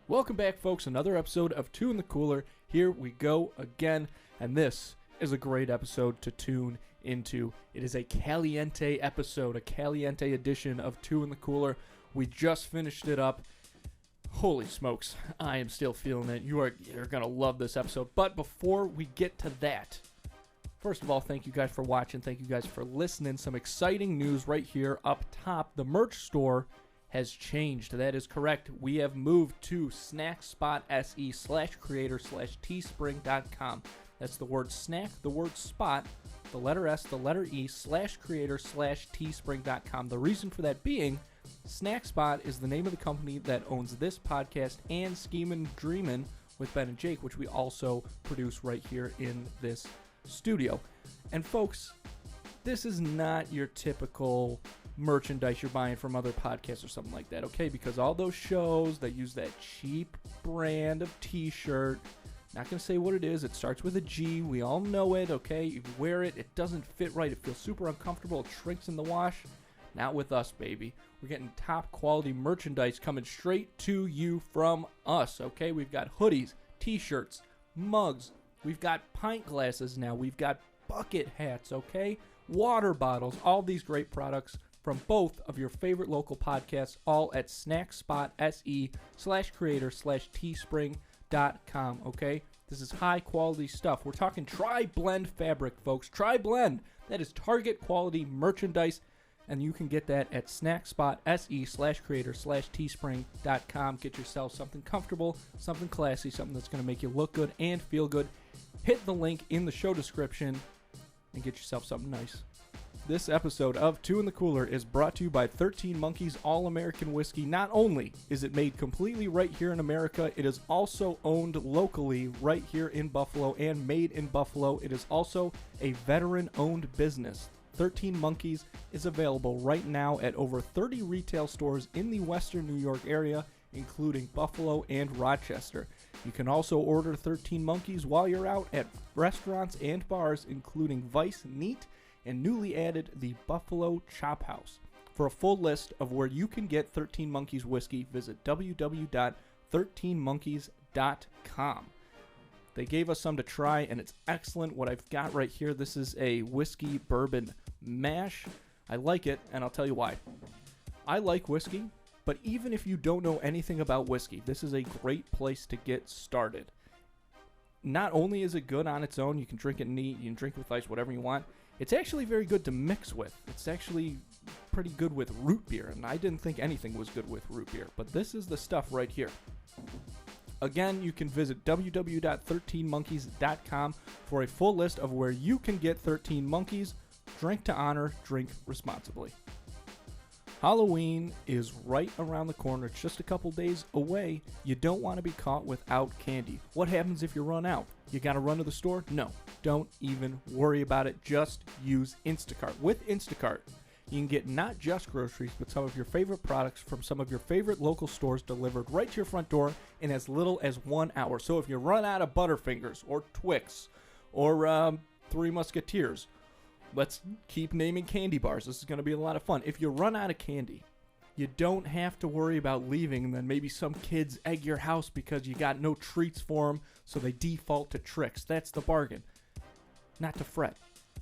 Welcome back, folks. Another episode of Two in the Cooler. Here we go again, and this is a great episode to tune into. It is a caliente episode, a caliente edition of Two in the Cooler. We just finished it up. Holy smokes, I am still feeling it. You're going to love this episode. But before we get to that, first of all, thank you guys for watching. Thank you guys for listening. Some exciting news right here up top. The merch store has changed. That is correct. We have moved to snackspot.se/creator/teespring.com. That's the word snack, the word spot, the letter S, the letter E, /creator/teespring.com. The reason for that being, Snackspot is the name of the company that owns this podcast and Schemin' Dreamin' with Ben and Jake, which we also produce right here in this studio. And folks, this is not your typical merchandise you're buying from other podcasts or something like that, okay? Because all those shows that use that cheap brand of t-shirt, not going to say what it is, it starts with a G, we all know it, okay? You wear it, it doesn't fit right, it feels super uncomfortable, it shrinks in the wash. Not with us, baby. We're getting top quality merchandise coming straight to you from us, okay? We've got hoodies, t-shirts, mugs, we've got pint glasses now, we've got bucket hats, okay? Water bottles, all these great products from both of your favorite local podcasts, all at snackspot.se/creator/teespring.com, okay? This is high quality stuff. We're talking tri-blend fabric, folks. Tri-blend. That is Target quality merchandise, and you can get that at snackspot.se/creator/teespring.com. Get yourself something comfortable, something classy, something that's going to make you look good and feel good. Hit the link in the show description and get yourself something nice. This episode of Two in the Cooler is brought to you by 13 Monkeys All-American Whiskey. Not only is it made completely right here in America, it is also owned locally right here in Buffalo and made in Buffalo. It is also a veteran-owned business. 13 Monkeys is available right now at over 30 retail stores in the Western New York area, including Buffalo and Rochester. You can also order 13 Monkeys while you're out at restaurants and bars, including Vice, Neat, and newly added the Buffalo Chop House. For a full list of where you can get 13 Monkeys whiskey, visit www.13monkeys.com. They gave us some to try, and it's excellent. What I've got right here, this is a whiskey bourbon mash. I like it, and I'll tell you why. I like whiskey, but even if you don't know anything about whiskey, this is a great place to get started. Not only is it good on its own, you can drink it neat, you can drink it with ice, whatever you want. It's actually very good to mix with. It's actually pretty good with root beer, and I didn't think anything was good with root beer, but this is the stuff right here. Again, you can visit www.13monkeys.com for a full list of where you can get 13 Monkeys. Drink to honor, drink responsibly. Halloween is right around the corner. It's just a couple days away. You don't want to be caught without candy. What happens if you run out? You got to run to the store? No, don't even worry about it. Just use Instacart. With Instacart, you can get not just groceries, but some of your favorite products from some of your favorite local stores delivered right to your front door in as little as 1 hour. So if you run out of Butterfingers or Twix or Three Musketeers, let's keep naming candy bars. This is going to be a lot of fun. If you run out of candy, you don't have to worry about leaving and then maybe some kids egg your house because you got no treats for them, so they default to tricks. That's the bargain. Not to fret.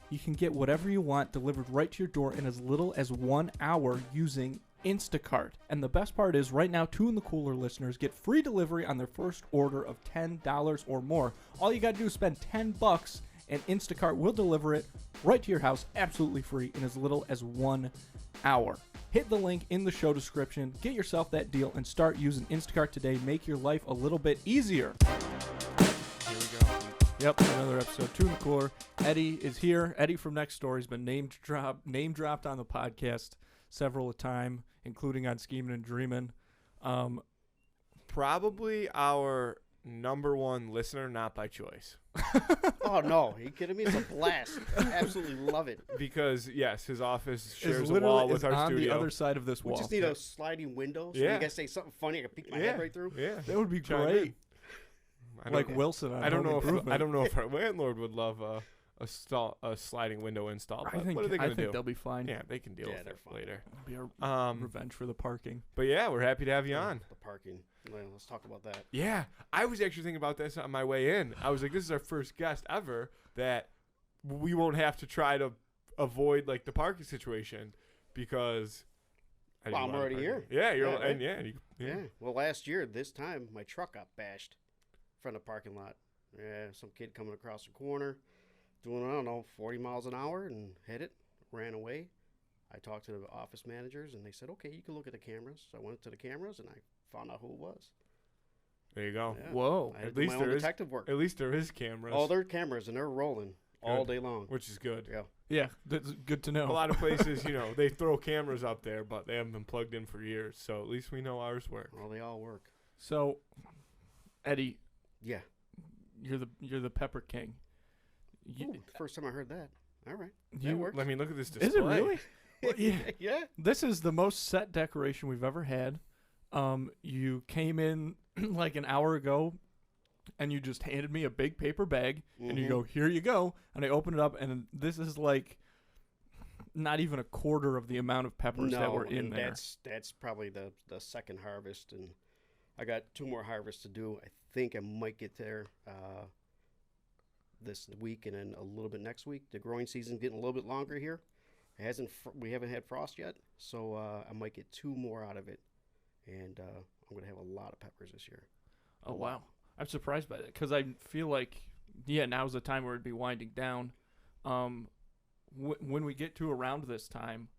You can get whatever you want delivered right to your door in as little as 1 hour using Instacart. And the best part is, right now, Two in the Cooler listeners get free delivery on their first order of $10 or more. All you got to do is spend $10 and Instacart will deliver it right to your house absolutely free in as little as 1 hour. Hit the link in the show description, get yourself that deal, and start using Instacart today. Make your life a little bit easier. Here we go. Yep, another episode, Two in the Cooler. Eddie is here. Eddie from Next Story has been name dropped on the podcast several times, including on Schemin' and Dreamin'. Probably our number one listener, not by choice. Oh, no. Are you kidding me? It's a blast. I absolutely love it. Because, yes, his office shares a wall with our on studio. The other side of this wall. We just need a sliding window, so Yeah. you guys say something funny, I can peek my head right through. Yeah, That would be Chime great. in. Like Wilson on I don't Home know Improvement. if our landlord would love a sliding window install. I But think what are they I gonna think do? they'll be fine. Yeah, they can deal Yeah, with they're it fine. later. It'll be a revenge for the parking. But yeah, we're happy to have you on. The parking. Well, let's talk about that. Yeah, I was actually thinking about this on my way in. I was like, this is our first guest ever that we won't have to try to avoid like the parking situation because. Well, I'm already here. Yeah, you're Yeah, right. and yeah. Yeah. Well, last year this time my truck got bashed in front of the parking lot. Yeah, some kid coming across the corner, doing I don't know 40 miles an hour and hit it, ran away. I talked to the office managers and they said, okay, you can look at the cameras. So I went to the cameras and I found out who it was. There you go. Yeah. Whoa. I had At to do least my own there is- detective work. At least there is cameras. Oh, they're cameras and they're rolling all day long. Which is good. Yeah. Yeah, that's good to know. A lot of places, they throw cameras up there, but they haven't been plugged in for years. So at least we know ours work. Well, they all work. So, Eddie, Yeah. you're the Pepper King. Ooh, first time I heard that. All right. You, works. I mean, look at this display. is it really? Well, yeah. Yeah. This is the most set decoration we've ever had. You came in like an hour ago, and you just handed me a big paper bag, and you Mhm. go, "Here you go." And I open it up, and this is like not even a quarter of the amount of peppers that were in and there. That's probably the second harvest, and I got 2 more harvests to do. I think I might get there this week and then a little bit next week. The growing season's getting a little bit longer here. It hasn't we haven't had frost yet, so I might get 2 more out of it, and I'm gonna have a lot of peppers this year. Oh wow, I'm surprised by that because I feel like now's the time where it'd be winding down. When we get to around this time,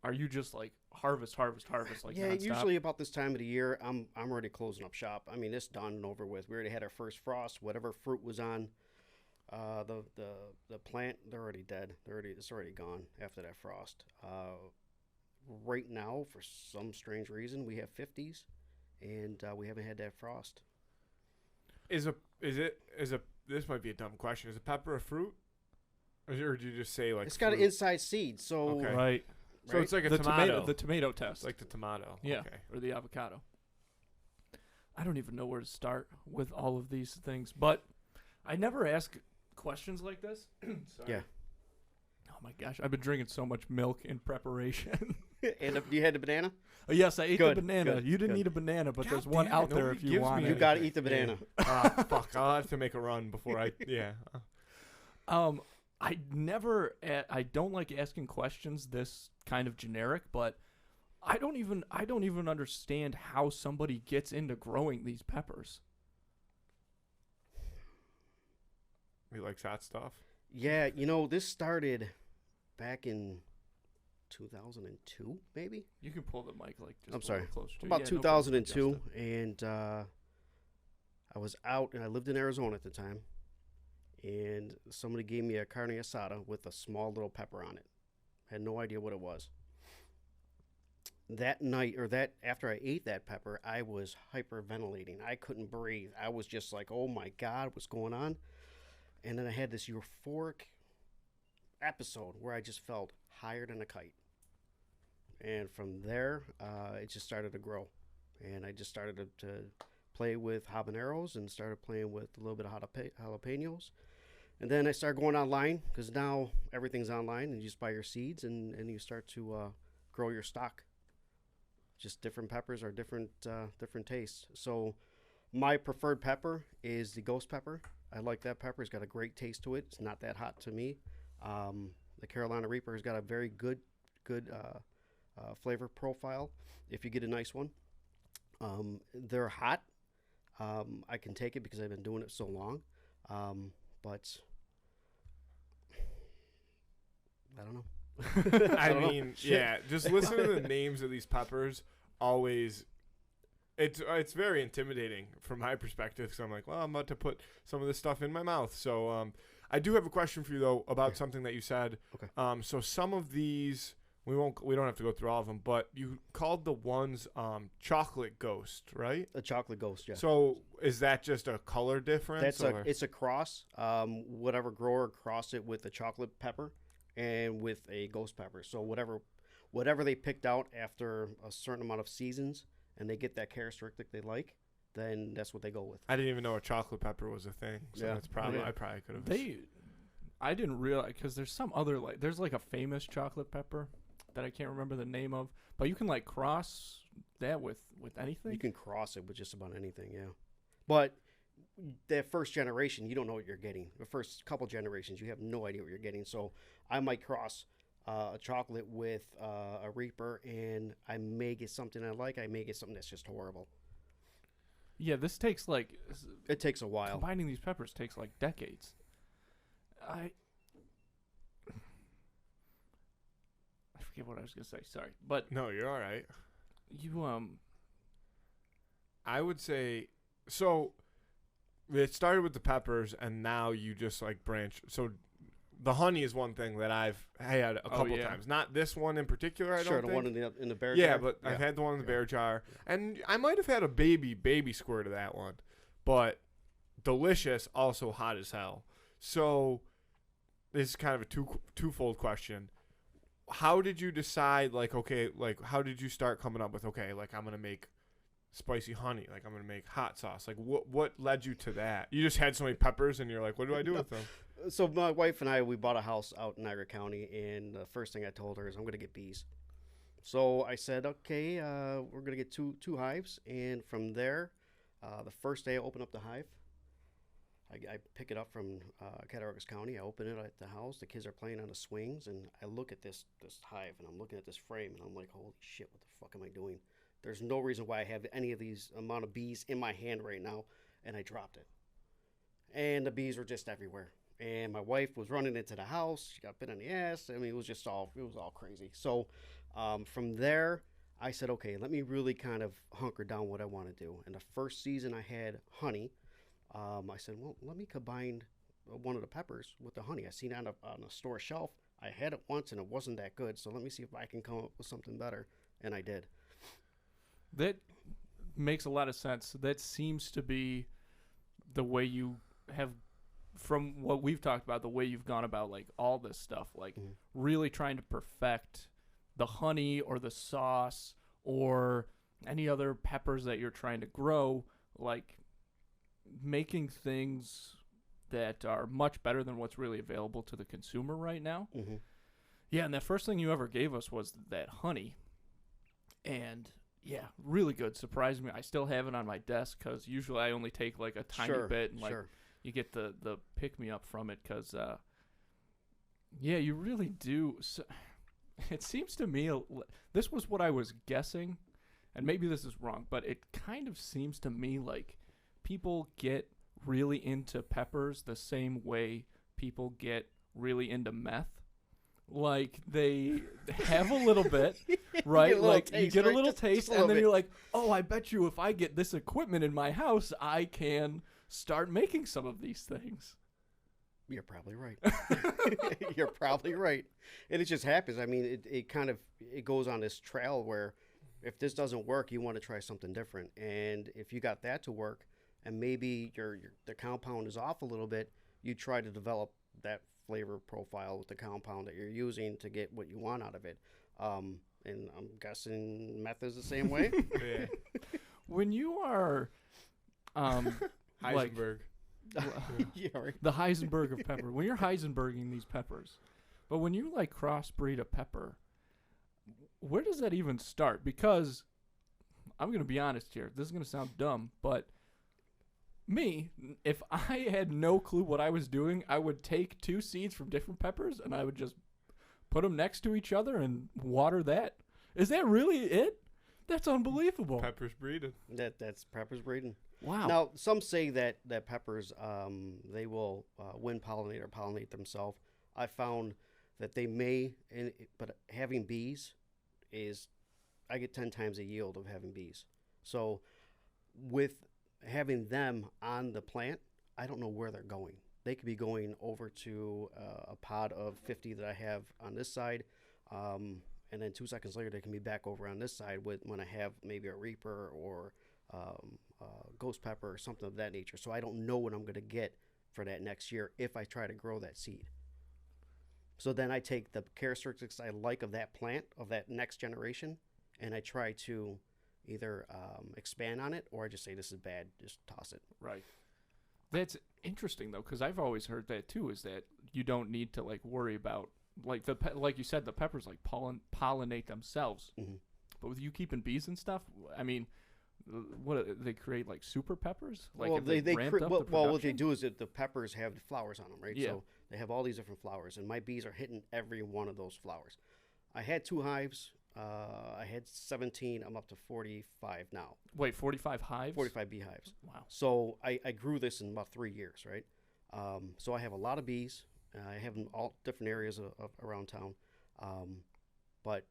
are you just like harvest like Yeah, nonstop? usually about this time of the year, I'm already closing up shop. I mean, it's done and over with. We already had our first frost. Whatever fruit was on the plant, they're already dead. It's already gone after that frost. Right now, for some strange reason, we have 50s, and we haven't had that frost. This might be a dumb question. Is a pepper a fruit? Or did you just say like It's got an fruit? inside seed, so Okay. Right. So it's like a the tomato. the tomato test. Like the tomato. Yeah. Okay. Or the avocado. I don't even know where to start with all of these things, but I never ask questions like this. Sorry. Yeah. Oh my gosh, I've been drinking so much milk in preparation. And you had the banana. Yes, I ate Good, the banana. good, you didn't good. need a banana, but God there's one damn it, out there nobody if you gives want me it. You got to eat the banana. Fuck. I'll have to make a run before I. Yeah. I don't like asking questions this kind of generic, but I don't even understand how somebody gets into growing these peppers. He likes hot stuff. Yeah, this started back in 2002, maybe. You can pull the mic like just I'm a sorry. little closer to About you. Yeah, no problem, 2002, adjust it. and I was out, and I lived in Arizona at the time, and somebody gave me a carne asada with a small little pepper on it. Had no idea what it was. That night, after I ate that pepper, I was hyperventilating. I couldn't breathe. I was just like, oh my God, what's going on? And then I had this euphoric episode where I just felt higher than a kite. And from there, it just started to grow. And I just started to play with habaneros and started playing with a little bit of jalapenos. And then I started going online because now everything's online and you just buy your seeds and you start to grow your stock. Just different peppers are different tastes. So my preferred pepper is the ghost pepper. I like that pepper. It's got a great taste to it. It's not that hot to me. The Carolina Reaper has got a very good flavor profile if you get a nice one. They're hot. I can take it because I've been doing it so long. But I don't know. I mean, yeah, just listen to the names of these peppers. Always, it's very intimidating from my perspective. So I'm like, well, I'm about to put some of this stuff in my mouth. So I do have a question for you though about something that you said. Okay. So some of these we don't have to go through all of them, but you called the ones chocolate ghost, right? A chocolate ghost, yeah. So is that just a color difference? It's a cross. Whatever grower crossed it with a chocolate pepper and with a ghost pepper. So whatever they picked out after a certain amount of seasons and they get that characteristic they like, then that's what they go with. I didn't even know a chocolate pepper was a thing. So Yeah. that's probably Yeah. I probably could have. I didn't realize, because there's some other, like, there's like a famous chocolate pepper that I can't remember the name of, but you can like cross that with anything. You can cross it with just about anything, yeah. But that first generation, you don't know what you're getting. The first couple generations, you have no idea what you're getting. So I might cross a chocolate with a Reaper, and I may get something I like. I may get something that's just horrible. Yeah, this takes like It takes a while. combining these peppers takes like decades. I forget what I was gonna say. Sorry, but No, you're all right. you I would say so. It started with the peppers, and now you just like branch. So the honey is one thing that I've had a couple times. Not this one in particular. I Sure, don't the think. one in the bear Yeah, jar? but I've had the one in the bear jar, and I might have had a baby squirt of that one, but delicious, also hot as hell. So this is kind of a twofold question. How did you decide? Like, okay, like how did you start coming up with okay, like I'm gonna make spicy honey, like I'm gonna make hot sauce. Like what led you to that? You just had so many peppers, and you're like, what do I do with them? So my wife and I, we bought a house out in Niagara County, and the first thing I told her is I'm going to get bees. So I said, okay, we're going to get two hives, and from there, the first day I open up the hive, I pick it up from Cattaraugus County. I open it at the house. The kids are playing on the swings, and I look at this hive, and I'm looking at this frame, and I'm like, holy shit, what the fuck am I doing? There's no reason why I have any of these amount of bees in my hand right now, and I dropped it. And the bees were just everywhere. And my wife was running into the house. She got bit on the ass. I mean, it was all crazy. So from there, I said, okay, let me really kind of hunker down what I want to do. And the first season I had honey. I said, well, let me combine one of the peppers with the honey. I seen it on a store shelf. I had it once and it wasn't that good. So let me see if I can come up with something better. And I did. that makes a lot of sense. That seems to be the way you have, from what we've talked about, the way you've gone about like all this stuff, like really trying to perfect the honey or the sauce or any other peppers that you're trying to grow, like making things that are much better than what's really available to the consumer right now. Mm-hmm. Yeah, and that first thing you ever gave us was that honey. And yeah, really good. Surprised me. I still have it on my desk because usually I only take like a tiny bit, and like you get the pick me up from it. Because yeah, you really do. So, it seems to me this was what I was guessing, and maybe this is wrong, but it kind of seems to me like people get really into peppers the same way people get really into meth. Like they have a little bit, right? Like you get a little taste, and then you're like, "Oh, I bet you if I get this equipment in my house, I can start making some of these things." You're probably right. You're probably right. And it just happens. I mean, it kind of goes on this trail where if this doesn't work, you want to try something different. And if you got that to work, and maybe the compound is off a little bit, you try to develop that flavor profile with the compound that you're using to get what you want out of it. And I'm guessing meth is the same way. Yeah. When you are Heisenberg. Yeah, right. the Heisenberg of pepper, when you're Heisenberging these peppers, but when you like crossbreed a pepper, where does that even start? Because I'm going to be honest here. This is going to sound dumb, but me, if I had no clue what I was doing, I would take two seeds from different peppers and I would just put them next to each other and water that. Is that really it? That's unbelievable. Peppers breeding. That's peppers breeding. Wow. Now, some say that peppers, they will wind pollinate or pollinate themselves. I found that they may, but having bees I get 10 times the yield of having bees. So with having them on the plant, I don't know where they're going. They could be going over to a pod of 50 that I have on this side, and then 2 seconds later they can be back over on this side when I have maybe a Reaper or ghost pepper or something of that nature. So I don't know what I'm going to get for that next year if I try to grow that seed. So then I take the characteristics I like of that plant, of that next generation, and I try to either expand on it or I just say this is bad, just toss it. Right. That's interesting though, because I've always heard that too. Is that you don't need to like worry about like like you said, the peppers like pollinate themselves. Mhm. But with you keeping bees and stuff, I mean, what they create like super peppers? Like Well, if they ramped up the well, what they production? do is that the peppers have the flowers on them, right? Yeah. So they have all these different flowers, and my bees are hitting every one of those flowers. I had 2 hives. I had 17. I'm up to 45 now. Wait, 45 hives? 45 beehives. Wow. So I grew this in about 3 years, right? So I have a lot of bees. I have them all different areas of around town. But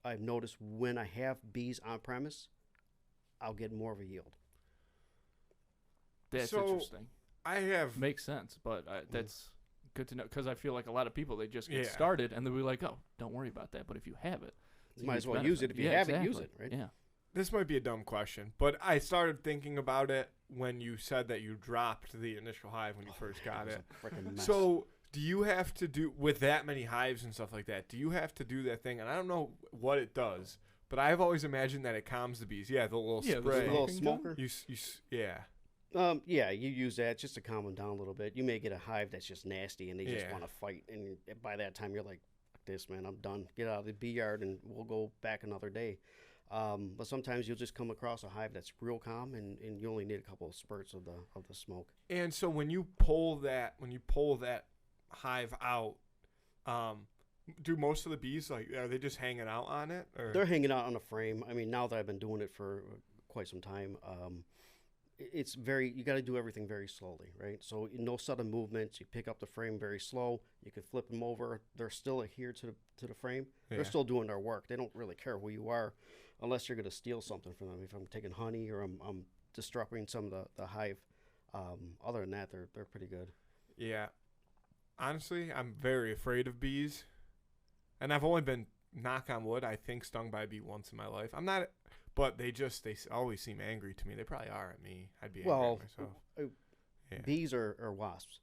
I've noticed when I have bees on premise, I'll get more of a yield. That's So- interesting. I have Makes sense, but that's good to know because I feel like a lot of people they just get Yeah. started and they'll be like, "Oh, don't worry about that." But if you have it, it's a Might as huge well use benefit. it. If you have it, use it, right? Yeah. this might be a dumb question, but I started thinking about it when you said that you dropped the initial hive when you first got was it. a frickin' mess. So, do you have to do with that many hives and stuff like that? Do you have to do that thing? And I don't know what it does, but I've always imagined that it calms the bees. Yeah, the little Yeah, the spray. a little smoking smoker. Yeah. Yeah, you use that just to calm them down a little bit. You may get a hive that's just nasty and they just Yeah. want to fight, and by that time you're like, "Fuck this, man, I'm done. Get out of the bee yard and we'll go back another day." But sometimes you'll just come across a hive that's real calm, and you only need a couple of spurts of the smoke. And so when you pull that hive out, do most of the bees are they just hanging out on it? Or? They're hanging out on a frame. I mean, now that I've been doing it for quite some time, it's you got to do everything very slowly, right? So no sudden movements. You pick up the frame very slow. You can flip them over. They're still adhered to the frame. Yeah. They're still doing their work. They don't really care who you are, unless you're going to steal something from them. If I'm taking honey or I'm disrupting some of the hive. Other than that, they're pretty good. Yeah. Honestly, I'm very afraid of bees, and I've only been, knock on wood, I think stung by a bee once in my life. I'm not. But they always seem angry to me. They probably are at me. I'd be angry Well, at myself. Yeah. Bees are wasps.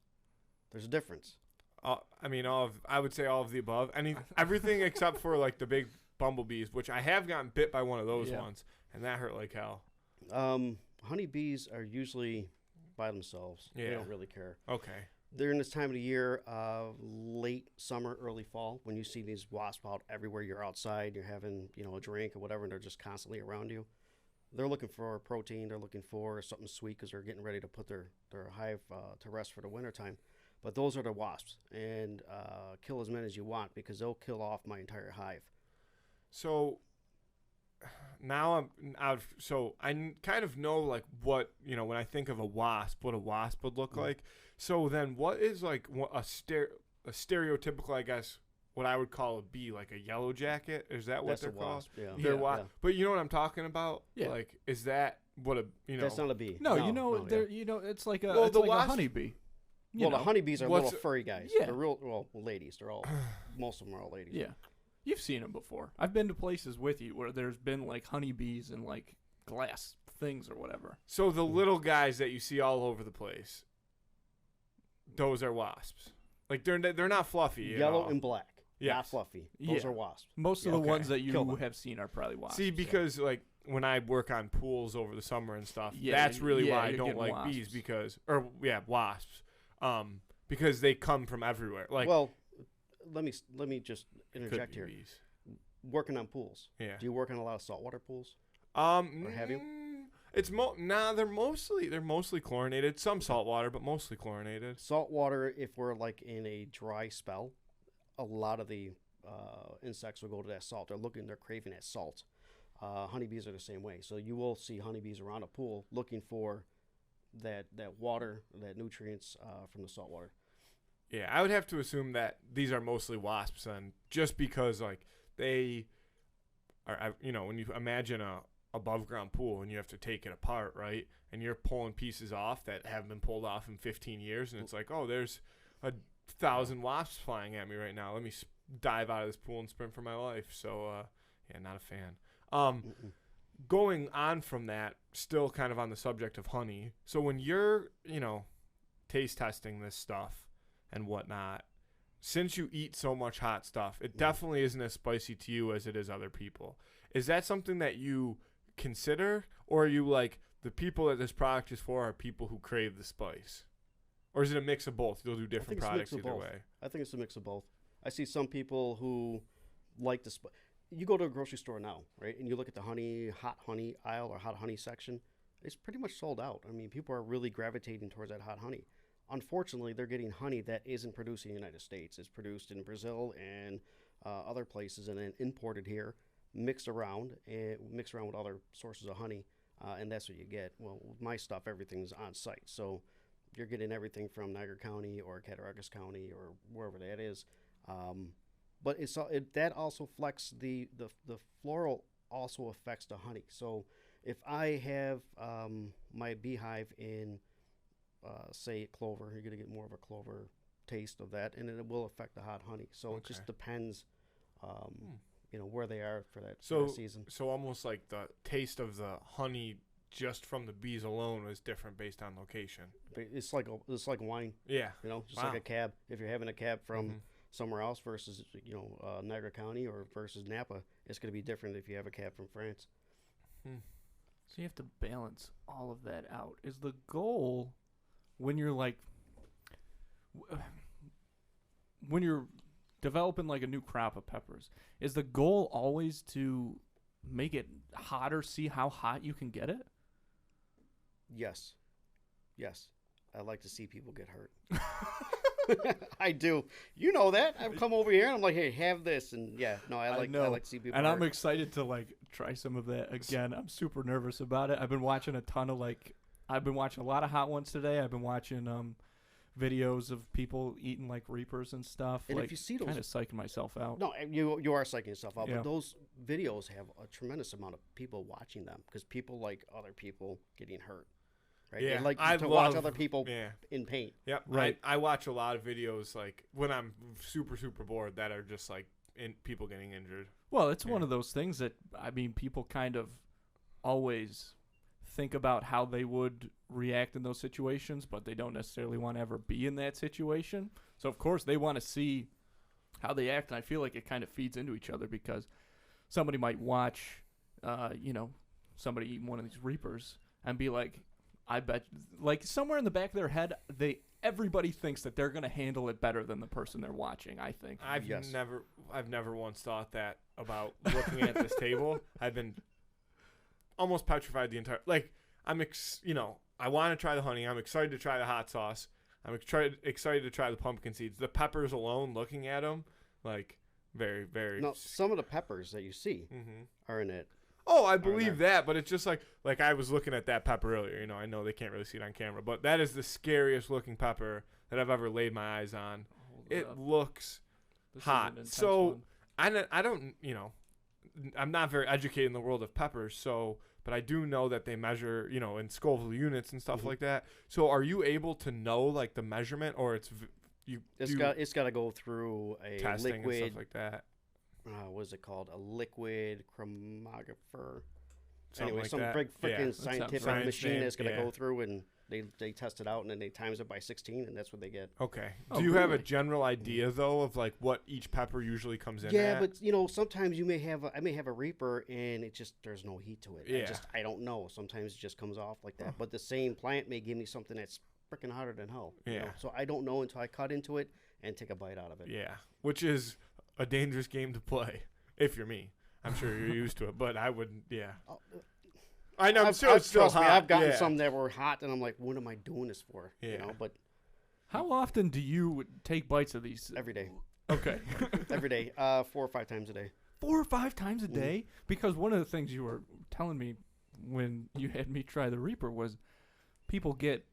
There's a difference. I mean, I would say all of the above. Everything except for like the big bumblebees, which I have gotten bit by one of those Yeah. once, and that hurt like hell. Honeybees are usually by themselves. They Yeah. don't really care. Okay. During this time of the year, late summer, early fall, when you see these wasps out everywhere, you're outside, you're having a drink or whatever, and they're just constantly around you. They're looking for protein. They're looking for something sweet because they're getting ready to put their hive to rest for the wintertime. But those are the wasps, and kill as many as you want because they'll kill off my entire hive. So now I'm out. So I kind of know like what when I think of a wasp, what a wasp would look like. So then, what is like a stereotypical, I guess, what I would call a bee, like a yellow jacket? Is that what That's they're a called? wasp. Yeah. They're Yeah. But you know what I'm talking about? Yeah. Like, is that what a That's not a bee. No, yeah. it's like a Well, it's the like a wasp- honeybee. Well, the honeybees are What's- little furry guys. Yeah. They're real ladies. They're all most of them are all ladies. Yeah. You've seen them before. I've been to places with you where there's been like honeybees and like glass things or whatever. So the little guys that you see all over the place, those are wasps. Like they're not fluffy. at Yellow all. and black. Not Yes. fluffy. Those Yeah. are wasps. Most of the Okay. ones that you Kill them. have seen are probably wasps. See, so. because like when I work on pools over the summer and stuff, Yeah, that's really yeah, why I you're don't getting like bees wasps. wasps, because they come from everywhere. Like Well, let me just could interject be here. bees. Working on pools. Yeah. Do you work on a lot of saltwater pools? Or have you? It's they're mostly chlorinated. Some saltwater, but mostly chlorinated. Saltwater, if we're like in a dry spell, a lot of the insects will go to that salt. They're craving that salt. Honeybees are the same way. So you will see honeybees around a pool looking for that water, that nutrients from the salt water. Yeah, I would have to assume that these are mostly wasps, and just because like they are, when you imagine a above ground pool and you have to take it apart, right? And you're pulling pieces off that haven't been pulled off in 15 years, and it's like, oh, there's 1,000 wasps flying at me right now. Let me dive out of this pool and sprint for my life. So, yeah, not a fan. Going on from that, still kind of on the subject of honey. So when you're, taste testing this stuff and whatnot, since you eat so much hot stuff, it definitely isn't as spicy to you as it is other people. Is that something that you consider, or are you like, the people that this product is for are people who crave the spice? Or is it a mix of both? You'll do different products either way. I think it's a mix of both. I see some people who like the spice. You go to a grocery store now, right, and you look at the hot honey aisle or hot honey section. It's pretty much sold out. I mean, people are really gravitating towards that hot honey. Unfortunately, they're getting honey that isn't produced in the United States. It's produced in Brazil and other places, and then imported here, mixed around with other sources of honey, and that's what you get. Well, with my stuff, everything's on site, so you're getting everything from Niagara County or Cattaraugus County or wherever that is. But that also affects the floral also affects the honey. So if I have my beehive in, say, clover, you're going to get more of a clover taste of that, and it will affect the hot honey. So It just depends, where they are for that season. So almost like the taste of the honey just from the bees alone is different based on location. It's like wine. Yeah. Just like a cab. If you're having a cab from somewhere else versus Niagara County or versus Napa, it's going to be different if you have a cab from France. So you have to balance all of that out. Is the goal when you're developing like a new crop of peppers, is the goal always to make it hotter, see how hot you can get it? Yes. I like to see people get hurt. I do. You know that. I've come over here and I'm like, hey, have this. And I like to see people and hurt. I'm excited to try some of that again. I'm super nervous about it. I've been watching a lot of hot ones today. I've been watching videos of people eating reapers and stuff. And if you see those, kind of psyching myself out. No, you are psyching yourself out. Yeah. But those videos have a tremendous amount of people watching them because people like other people getting hurt. Right? Yeah, they like to watch other people in pain. Yep. Right. I watch a lot of videos when I'm super, super bored that are just people getting injured. Well, it's one of those things that, people kind of always think about how they would react in those situations, but they don't necessarily want to ever be in that situation. So, of course, they want to see how they act, and I feel like it kind of feeds into each other because somebody might watch, somebody eating one of these reapers and be like, I bet, somewhere in the back of their head, everybody thinks that they're going to handle it better than the person they're watching, I think. I've never once thought that about looking at this table. I've been almost petrified the entire, I want to try the honey. I'm excited to try the hot sauce. I'm excited to try the pumpkin seeds. The peppers alone, looking at them, very, very. No, some of the peppers that you see are in it. Oh, I believe that, but it's just like I was looking at that pepper earlier. I know they can't really see it on camera, but that is the scariest looking pepper that I've ever laid my eyes on. It looks hot. So I don't, I'm not very educated in the world of peppers, but I do know that they measure, in Scoville units and stuff like that. So are you able to know the measurement, or it's got to go through a testing liquid and stuff like that? What is it called? A liquid chromatographer. Something Anyway, like some that. big freaking That sounds scientific science machine name, that's going to go through, and they test it out, and then they times it by 16, and that's what they get. Okay. Oh, Do you have a really? general idea though of what each pepper usually comes in Yeah, at? but sometimes I may have a reaper, and there's no heat to it. Yeah. I don't know. Sometimes it just comes off like that. But the same plant may give me something that's freaking hotter than hell. Yeah. So I don't know until I cut into it and take a bite out of it. Yeah, which is a dangerous game to play if you're me. I'm sure you're used to it, but I wouldn't. Yeah. I know. I'm sure it's still trust me, hot. I've gotten some that were hot, and I'm like, what am I doing this for? Yeah. But how often do you take bites of these? every day. Okay. Every day. 4 or 5 times a day. 4 or 5 times a day? Because one of the things you were telling me when you had me try the Reaper was people get,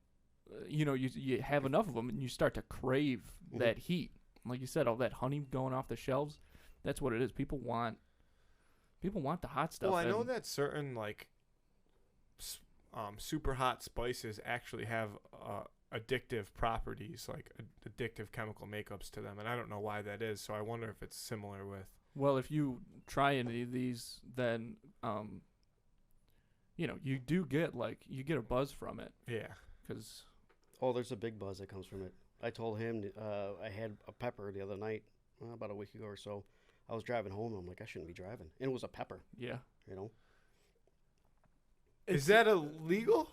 you have enough of them and you start to crave that heat. Like you said, all that honey going off the shelves. That's what it is. People want the hot stuff. Well, I know that certain super hot spices actually have addictive properties, addictive chemical makeups to them, and I don't know why that is. So I wonder if it's similar with. Well, if you try any of these, then you do get you get a buzz from it. Yeah. Because there's a big buzz that comes from it. I told him I had a pepper the other night, about a week ago or so. I was driving home. I'm like, I shouldn't be driving, and it was a pepper. Yeah. Is that illegal?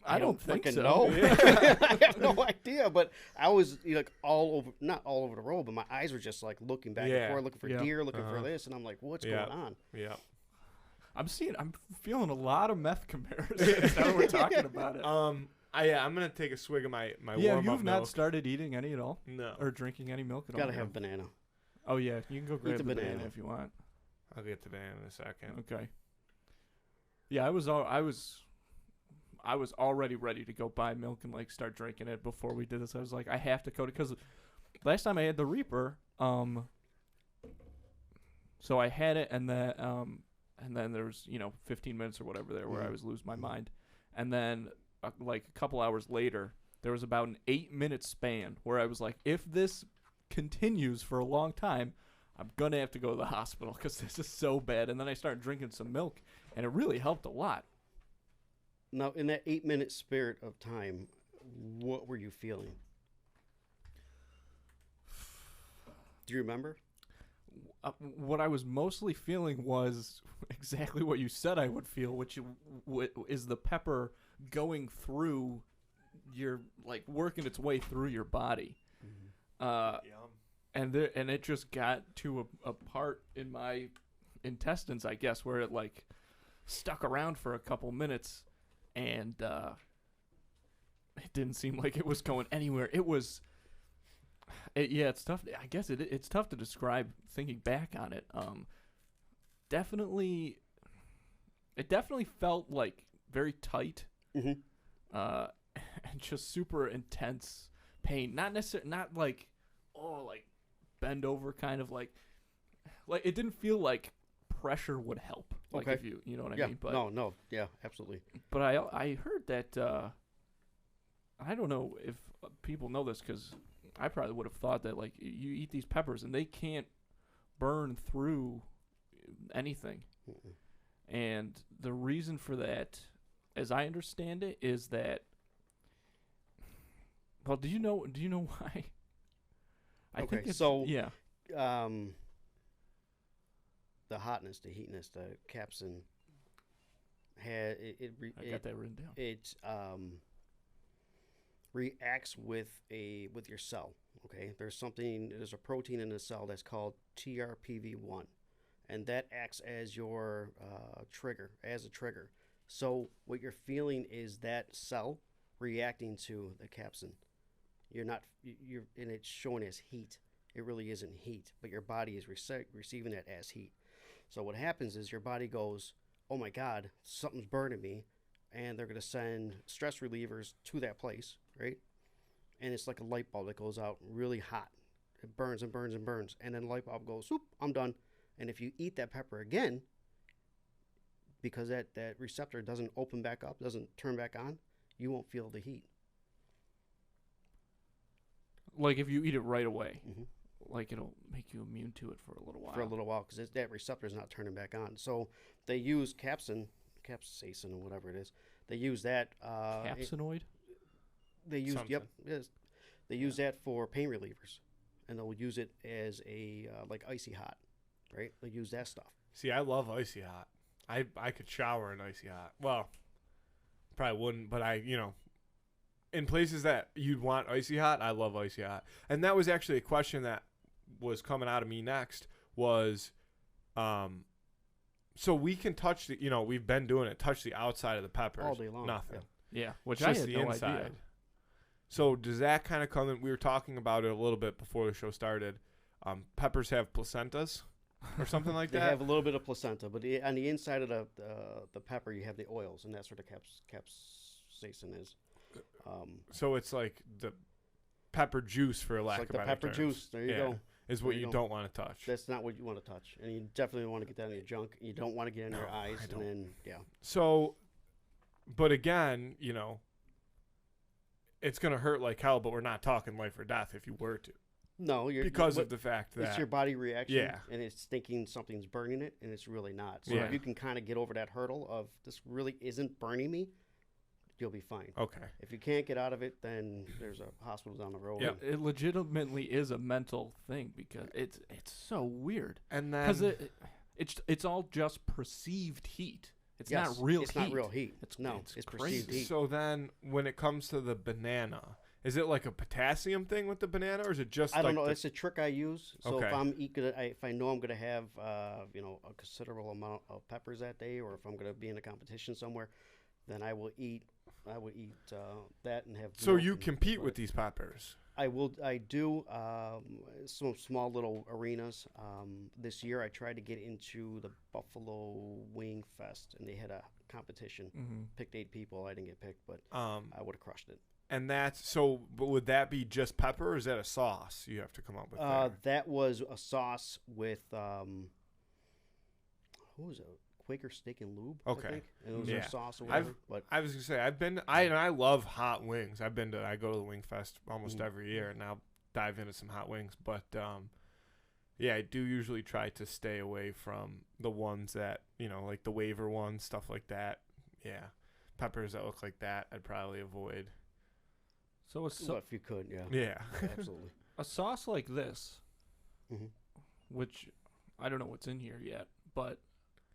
I don't think fucking so. know. Yeah. I have no idea, but I was like not all over the road, but my eyes were just like looking back Yeah. and forth, looking for Yeah. deer, looking for Uh-huh. this, and I'm like, what's Yeah. going on? Yeah. I'm feeling a lot of meth comparisons now we're talking about it. I'm gonna take a swig of my Yeah, warm up you've not milk. started eating any at all? No. Or drinking any milk at all? Gotta have banana. Oh, yeah, you can go grab the the banana banana. if you want. I'll get to that in a second. Okay. Yeah, I was already ready to go buy milk and like start drinking it before we did this. I was like, I have to go because last time I had the Reaper, so I had it and then there was 15 minutes or whatever there where I was losing my mind, and then like a couple hours later there was about an 8-minute span where I was like, if this continues for a long time, I'm gonna have to go to the hospital because this is so bad. And then I started drinking some milk, and it really helped a lot. Now, in that 8-minute spirit of time, what were you feeling? Do you remember? What I was mostly feeling was exactly what you said I would feel, which is the pepper going through your, like, working its way through your body. Yum. And it just got to a part in my intestines, I guess, where it like stuck around for a couple minutes, and it didn't seem like it was going anywhere. It's tough. I guess it's tough to describe thinking back on it. Definitely, it definitely felt like very tight, Mm-hmm. and just super intense pain. Not necessarily, not like, like bend over kind of like it didn't feel like pressure would help. Like Okay. if you know what I Yeah. mean. But No. Yeah, absolutely. But I heard that I don't know if people know this because I probably would have thought that like you eat these peppers and they can't burn through anything. Mm-mm. And the reason for that, as I understand it, is that. Well, do you know why? I Okay, think it's, so- yeah. The hotness, the heatness, the capsaicin had I got that written down. it reacts with your cell. Okay, there's a protein in the cell that's called TRPV1, and that acts as your trigger. So what you're feeling is that cell reacting to the capsaicin. And it's showing as heat. It really isn't heat, but your body is receiving it as heat. So what happens is your body goes, oh my God, something's burning me, and they're going to send stress relievers to that place, right? And it's like a light bulb that goes out really hot. It burns and burns and burns, and then the light bulb goes, whoop, I'm done. And if you eat that pepper again, because that receptor doesn't open back up, doesn't turn back on, you won't feel the heat. Like if you eat it right away, Mm-hmm. like it'll make you immune to it for a little while. For a little while, because that receptor is not turning back on. So they use capsaicin or whatever it is. They use that. Capsinoid? They use Something. yes. They use that for pain relievers, and they'll use it as a like icy hot, right? They use that stuff. See, I love icy hot. I could shower in icy hot. Well, probably wouldn't, but in places that you'd want icy hot, I love icy hot. And that was actually a question that was coming out of me next was, so we can touch we've been doing it, touch the outside of the peppers. All day long, Nothing. Yeah, which Just I had the no inside. idea. So does that kind of come in? We were talking about it a little bit before the show started. Peppers have placentas or something like They that? have a little bit of placenta, but on the inside of the pepper, you have the oils, and that's where the capsaicin is. So it's like the pepper juice, for It's lack like of the better pepper terms. juice. There you go. Is what There you you go. don't want to touch. That's not what you want to touch, and you definitely want to get that in your junk. You don't want to get in your No, eyes, I and don't. then yeah. So, but again, it's gonna hurt like hell. But we're not talking life or death if you were to, No, because of the fact that it's your body reaction, Yeah. and it's thinking something's burning it, and it's really not. So Yeah. if you can kind of get over that hurdle of this really isn't burning me, you'll be fine. okay, If you can't get out of it, then there's a hospital down the road. Yep. It legitimately is a mental thing because it's so weird and because then it's all just perceived heat. It's Yes, not real it's heat. not real heat. It's It's crazy. perceived heat. So then, when it comes to the banana, is it like a potassium thing with the banana, or is it just? I don't like know. the- It's a trick I use. So Okay. if if I know I'm gonna have a considerable amount of peppers that day, or if I'm gonna be in a competition somewhere, then I will eat that and have. So milk you and- compete but with these peppers? I will. I do some small little arenas. This year I tried to get into the Buffalo Wing Fest, and they had a competition. Mm-hmm. Picked 8 people. I didn't get picked, but I would have crushed it. And that's so. But would that be just pepper, or is that a sauce you have to come up with? There? That was a sauce with who was it? Quaker Steak and Lube. Okay. I think. And it was Yeah. their sauce or whatever. But I was gonna say I love hot wings. I go to the Wing Fest almost every year, and I'll dive into some hot wings. But yeah, I do usually try to stay away from the ones that like the waiver ones, stuff like that. Yeah, peppers that look like that, I'd probably avoid. So well, if you could, yeah. Yeah. Absolutely. a sauce like this, Mhm. which I don't know what's in here yet, but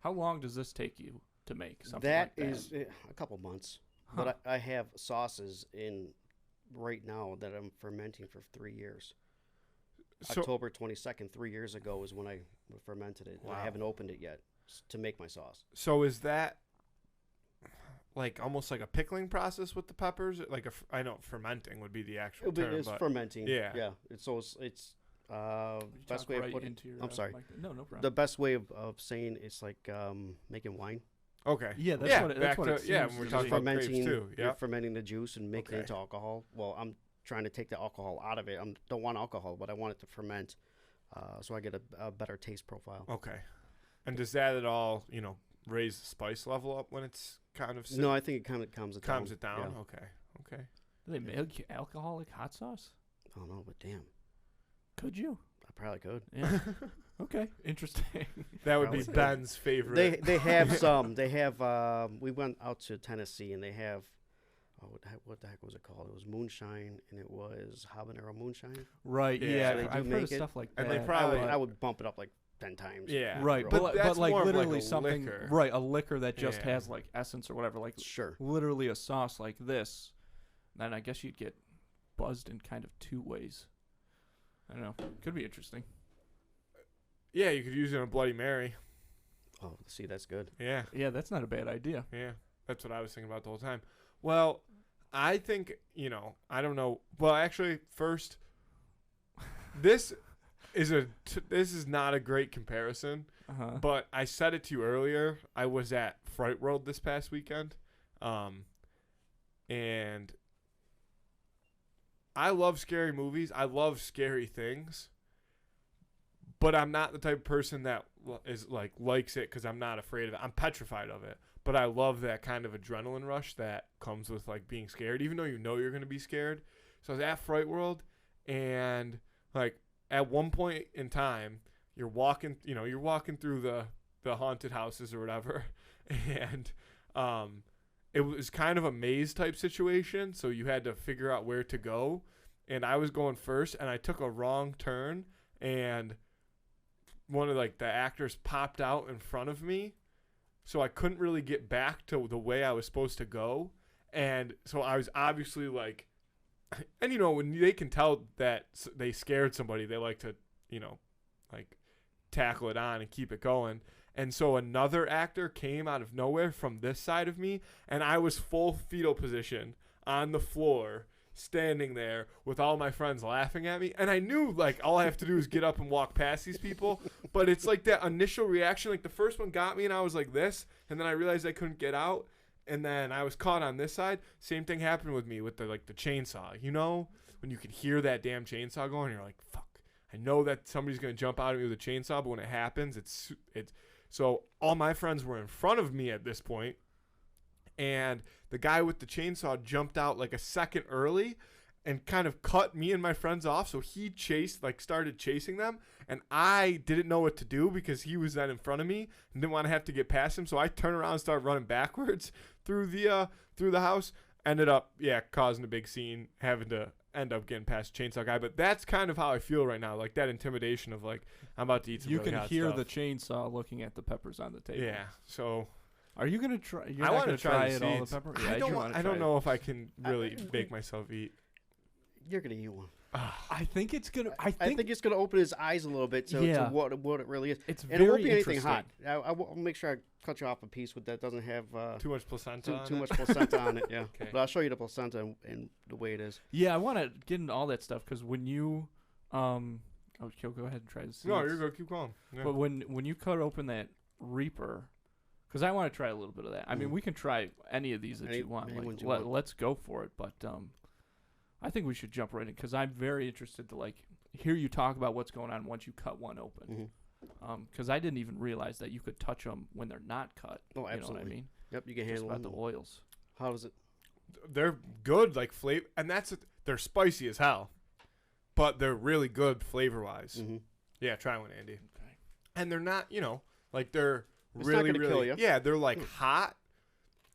how long does this take you to make? Something That like that is a couple months. Huh. But I have sauces in right now that I'm fermenting for 3 years. So October 22nd, 3 years ago, is when I fermented it. And I Wow. haven't opened it yet to make my sauce. so is that like almost like a pickling process with the peppers? Like I know fermenting would be the actual term, It's but fermenting. yeah. Yeah. It's best Talk way of right putting. into your, I'm sorry. no problem. The best way of saying it's like making wine. okay. Yeah, that's yeah, what it- back that's what to it yeah. seems When we're to talking be. about grapes Fermenting, too. you're Yeah. fermenting the juice and making it Okay. into alcohol. Well, I'm trying to take the alcohol out of it. I don't want alcohol, but I want it to ferment, so I get a better taste profile. Okay. And does that at all, raise the spice level up when it's kind of No, I think it kind of calms it down. calms it down? Yeah. Okay. Okay. Do they make alcoholic hot sauce? I don't know, but damn, Could you? I probably could. Yeah. Okay. Interesting. That would be Probably. Ben's favorite. They have some. They have. We went out to Tennessee and they have. Oh, what the heck was it called? It was moonshine and it was habanero moonshine. Right. Yeah, Yeah. so they do I've heard make of it, stuff like and that. they probably- I would bump it up like 10 times. yeah. Right, But but that's like more of like literally a something, liquor. right? A liquor that just Yeah. has like essence or whatever, like Sure. literally a sauce like this. Then I guess you'd get buzzed in kind of 2 ways. I don't know. Could be interesting. Yeah, you could use it in a Bloody Mary. Oh, see, that's good. Yeah. Yeah, that's not a bad idea. Yeah. That's what I was thinking about the whole time. Well, I think, I don't know. Well, actually, first, this is not a great comparison. Uh-huh. But I said it to you earlier. I was at Fright World this past weekend, and I love scary movies. I love scary things, but I'm not the type of person that likes it because I'm not afraid of it. I'm petrified of it, but I love that kind of adrenaline rush that comes with like being scared, even though you're going to be scared. So I was at Fright World, and like at one point in time, you're walking through the haunted houses or whatever, and it was kind of a maze type situation, so you had to figure out where to go, and I was going first, and I took a wrong turn, and one of the actors popped out in front of me, so I couldn't really get back to the way I was supposed to go, and so I was obviously and when they can tell that they scared somebody, they like to tackle it on and keep it going. And so another actor came out of nowhere from this side of me, and I was full fetal position on the floor, standing there with all my friends laughing at me. And I knew all I have to do is get up and walk past these people, but it's like that initial reaction. Like the first one got me and I was like this, and then I realized I couldn't get out, and then I was caught on this side. Same thing happened with me with the chainsaw. When you can hear that damn chainsaw going, you're like, fuck. I know that somebody's going to jump out at me with a chainsaw, but when it happens, it's so all my friends were in front of me at this point, and the guy with the chainsaw jumped out like a second early and kind of cut me and my friends off, so he started chasing them, and I didn't know what to do because he was then in front of me and didn't want to have to get past him, so I turned around and started running backwards through the house. Ended up causing a big scene, having to end up getting past the chainsaw guy. But that's kind of how I feel right now, like that intimidation of I'm about to eat some You really can hot hear stuff. the chainsaw looking at the peppers on the table. Yeah, so Are you gonna try? You're I not want gonna to try try the it all the seeds. pepper. I you don't. wanna I try don't it. know if I can really make myself eat. You're gonna eat one. I think it's gonna. I I think it's gonna open his eyes a little bit to Yeah. what it really is. it's And very it won't be anything interesting. hot. I'll make sure I cut you off a piece that doesn't have Too much placenta. on too it? much placenta on it. Yeah, Okay. but I'll show you the placenta and the way it is. Yeah, I want to get into all that stuff because when you, oh, go ahead and try the seeds. No, you're good. Keep going. Yeah. But when you cut open that Reaper, because I want to try a little bit of that. I mean, we can try any of these that you want. any Like, ones you want. let's go for it. But I think we should jump right in because I'm very interested to like hear you talk about what's going on once you cut one open. Because I didn't even realize that you could touch them when they're not cut. Oh, You know what absolutely. I mean? Yep, you can Just handle about them. the oils. How does it? They're good, like flavor, and they're spicy as hell, but they're really good flavor wise. Mm-hmm. Yeah, try one, Andy. Okay. And they're not, like they're It's not really, gonna really. kill ya. Yeah, they're like hot,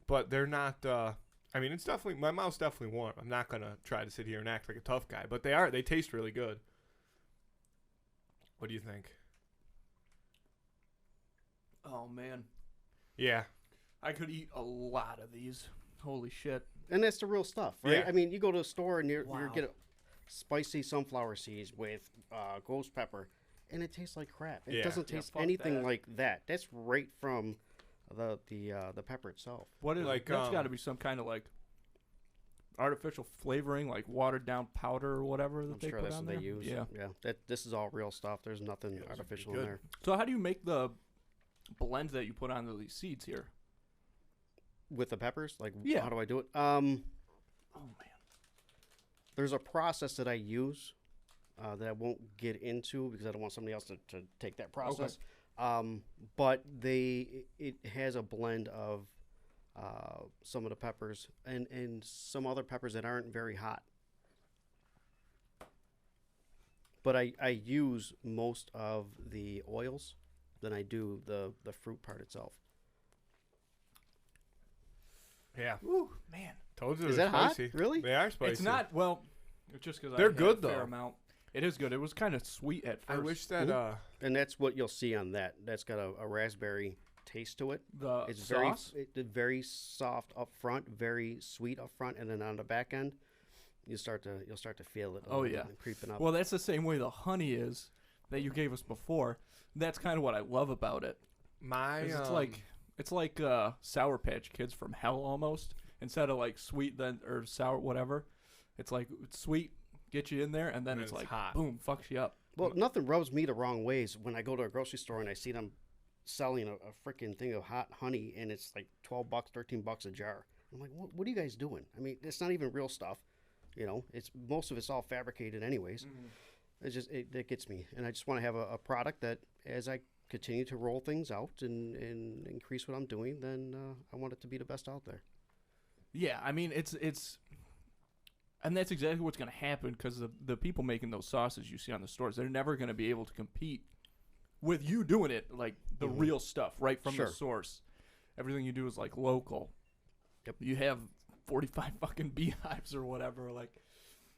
but they're not. I mean, it's definitely my mouth's definitely warm. I'm not gonna try to sit here and act like a tough guy, but they taste really good. What do you think? Oh man, Yeah, I could eat a lot of these. Holy shit! And that's the real stuff, right? Yeah. I mean, you go to a store and you Wow. get spicy sunflower seeds with ghost pepper, and it tastes like crap. It Yeah. doesn't Yeah, taste fuck anything that. like that. That's right from the pepper itself. What is Like, that's got to be some kind of like artificial flavoring, like watered down powder or whatever that I'm they sure put that's on what there. they use. Yeah. This is all real stuff. There's nothing those would be artificial in good. there. So how do you make the blend that you put on these seeds here? With the peppers, like Yeah. how do I do it? Oh man. There's a process that I use that I won't get into because I don't want somebody else to take that process. But it has a blend of some of the peppers and some other peppers that aren't very hot. But I use most of the oils than I do the fruit part itself. yeah. Ooh, man. Told you Is they're that hot? spicy. Really? They are spicy. It's not well. It's just because They're had good, a fair though. amount. It is good. It was kind of sweet at first. I wish that. And that's what you'll see on that. That's got a raspberry taste to it. the It's sauce. very very soft up front, very sweet up front, and then on the back end, you'll start to feel it. a Oh, little yeah. bit creeping up. Well, that's the same way the honey is that you gave us before. That's kind of what I love about it. my 'Cause it's like Sour Patch Kids from hell almost. Instead of like sweet then or sour whatever, it's like it's sweet, get you in there, and then And it's it's like hot. boom, fucks you up. Well, nothing rubs me the wrong ways when I go to a grocery store and I see them selling a freaking thing of hot honey, and it's like $12, $13 a jar. I'm like, what are you guys doing? I mean, it's not even real stuff. It's most of it's all fabricated anyways. It's just that gets me, and I just want to have a product that as I continue to roll things out and increase what I'm doing, then I want it to be the best out there. Yeah, I mean it's, and that's exactly what's gonna happen because the people making those sauces you see on the stores, they're never gonna be able to compete with you doing it like the real stuff right from Sure. the source. Everything you do is like local. Yep. You have 45 fucking beehives or whatever. Like,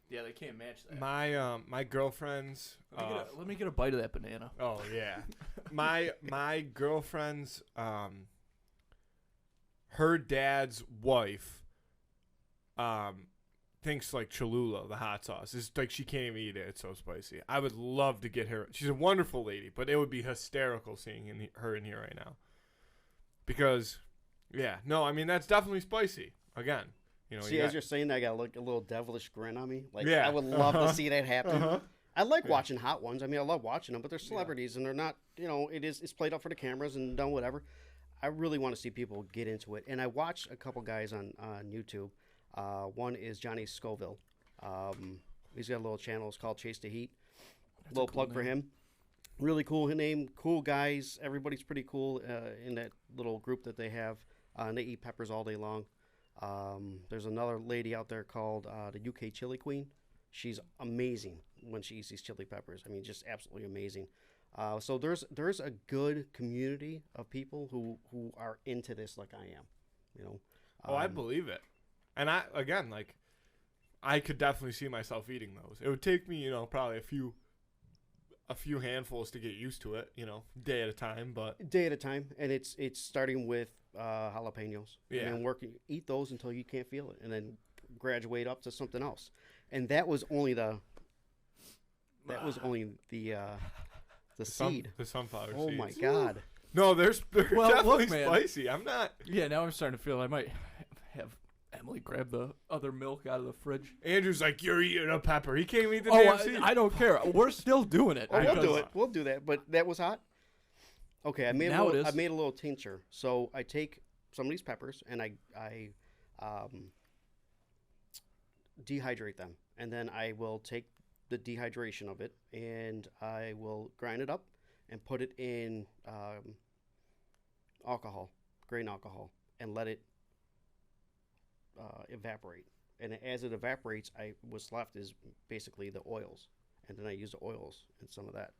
yeah, they can't match that. my girlfriend's. Let me get a bite of that banana. Oh yeah, my girlfriend's her dad's wife thinks like Cholula, the hot sauce, is like she can't even eat it. It's so spicy. I would love to get her. She's a wonderful lady, but it would be hysterical seeing her in here right now. Because, yeah, no, I mean that's definitely spicy. Again, See, as you're saying that, I got like a little devilish grin on me. Like, Yeah. I would love to see that happen. Uh-huh. I like watching hot ones. I mean, I love watching them, but they're celebrities and they're not. It's played up for the cameras and done whatever. I really want to see people get into it, and I watch a couple guys on YouTube. One is Johnny Scoville. He's got a little channel. It's called Chase the Heat. Little plug for him. Really cool name. Cool guys. Everybody's pretty cool in that little group that they have. And they eat peppers all day long. There's another lady out there called the UK Chili Queen. She's amazing when she eats these chili peppers. I mean, just absolutely amazing. So there's a good community of people who are into this like I am. I believe it. And I could definitely see myself eating those. It would take me, probably a few handfuls to get used to it, day at a time, but day at a time, and it's starting with jalapenos. Yeah. And then eat those until you can't feel it, and then graduate up to something else. And that was only the seed. The sunflower Oh seeds. my God. No, they're Well, definitely look, man. spicy. I'm not. Yeah, now I'm starting to feel I might have Emily grab the other milk out of the fridge. Andrew's like, you're eating a pepper. He can't eat the Oh, damn seed. I don't care. We're still doing it. Oh, we'll because- do it. We'll do that. But that was hot. Okay, I made Now a it little, I is. made a little tincture. So I take some of these peppers and I dehydrate them, and then I will take the dehydration of it and I will grind it up and put it in alcohol, grain alcohol, and let it evaporate. And as it evaporates, what's left is basically the oils, and then I use the oils and some of that.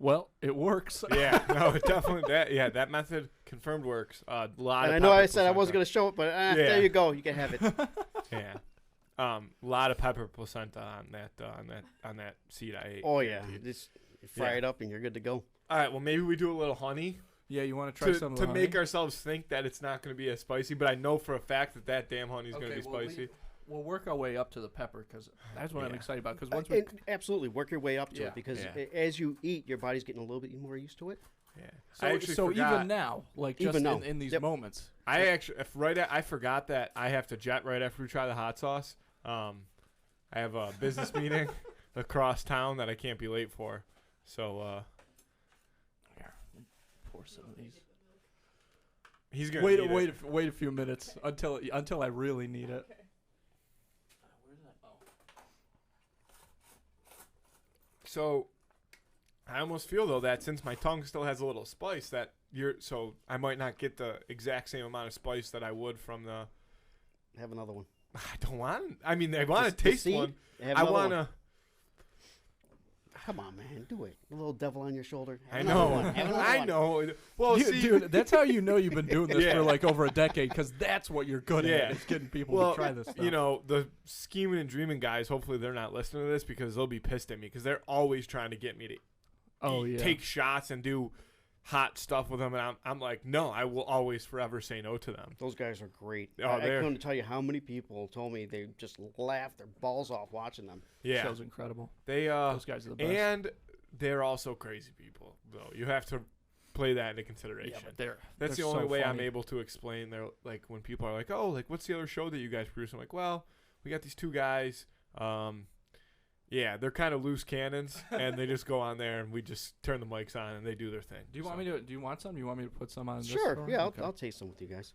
Well, it works. Yeah, no, it definitely that method confirmed works. A lot. And of I know I pepper said I wasn't placenta. going to show it, but Yeah. there you go. You can have it. Yeah, a lot of pepper placenta on that seed I ate. Oh yeah, guaranteed. just fry Yeah. it up and you're good to go. All right, well maybe we do a little honey Yeah, you want to try some of the to honey? make ourselves think that it's not going to be as spicy. But I know for a fact that damn honey is going to be well, spicy. We'll work our way up to the pepper because that's what I'm Yeah. excited about. Because once we, And absolutely, work your way up to Yeah, it because yeah. as you eat, your body's getting a little bit more used to it. Yeah, so, I actually so forgot. even now, like just Even now. in these Yep. moments, I actually, I forgot that I have to jet right after we try the hot sauce. I have a business meeting across town that I can't be late for. So here, pour some of these. he's gonna need it. Wait a few minutes until I really need it. So I almost feel though that since my tongue still has a little spice, that I might not get the exact same amount of spice that I would from the. Have another one. I don't want. I mean, I want to The taste seed? one. Have I another want one. to. Come on, man, do it. A little devil on your shoulder. Have I another know. one. Have another I one. know. Well, see, Dude, that's how you know you've been doing this Yeah. for like over a decade because that's what you're good Yeah. at is getting people well, to try this stuff. you know, the scheming and dreaming guys. Hopefully, they're not listening to this because they'll be pissed at me because they're always trying to get me to Oh yeah. take shots and do hot stuff with them, and I'm like, no, I will always forever say no to them. Those guys are great. Oh, I they're- couldn't tell you how many people told me they just laughed their balls off watching them. Yeah, Show's incredible. they Those guys are the best. and they're also crazy people, though. You have to play that into yeah, consideration. but they're That's they're the only so way I'm funny. able to explain. They're like when people are like, "Oh, like what's the other show that you guys produce?" I'm like, "Well, we got these two guys. Yeah, they're kind of loose cannons, and they just go on there and we just turn the mics on and they do their thing." Do you want me to? Do you want some? You want me to put some on? Sure, This yeah, Okay. I'll taste them with you guys.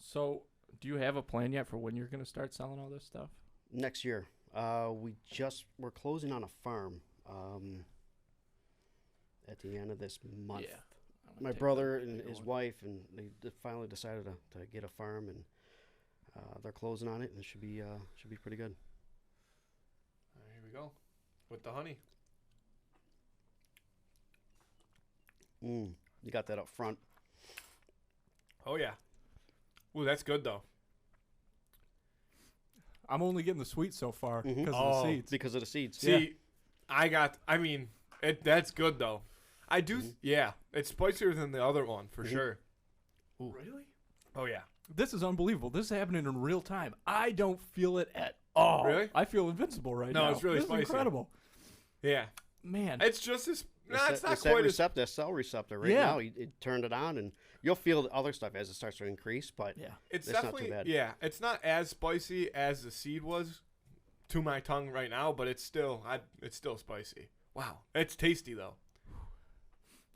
So, do you have a plan yet for when you're going to start selling all this stuff? Next year, we're closing on a farm at the end of this month. Yeah. I'm gonna My take brother that. and Take his one. wife, and they finally decided to get a farm, and they're closing on it, and it should be pretty good. Here we go with the honey. You got that up front. Oh yeah. Ooh, that's good though. I'm only getting the sweet so far Mhm. because Oh. of the seeds. Because of the seeds. See, I mean, that's good though. I do. Yeah, it's spicier than the other one for sure. Ooh. Really? Oh yeah. This is unbelievable. This is happening in real time. I don't feel it at all. Really? I feel invincible right No, now. it's really this spicy. is incredible. Yeah. Man. It's just as. No, it's not It's that quite as. receptor, that cell receptor right Yeah. now. It turned it on, and you'll feel the other stuff as it starts to increase. But yeah. It's That's not too definitely. bad. Yeah, it's not as spicy as the seed was to my tongue right now, but it's still. It's still spicy. Wow, it's tasty though.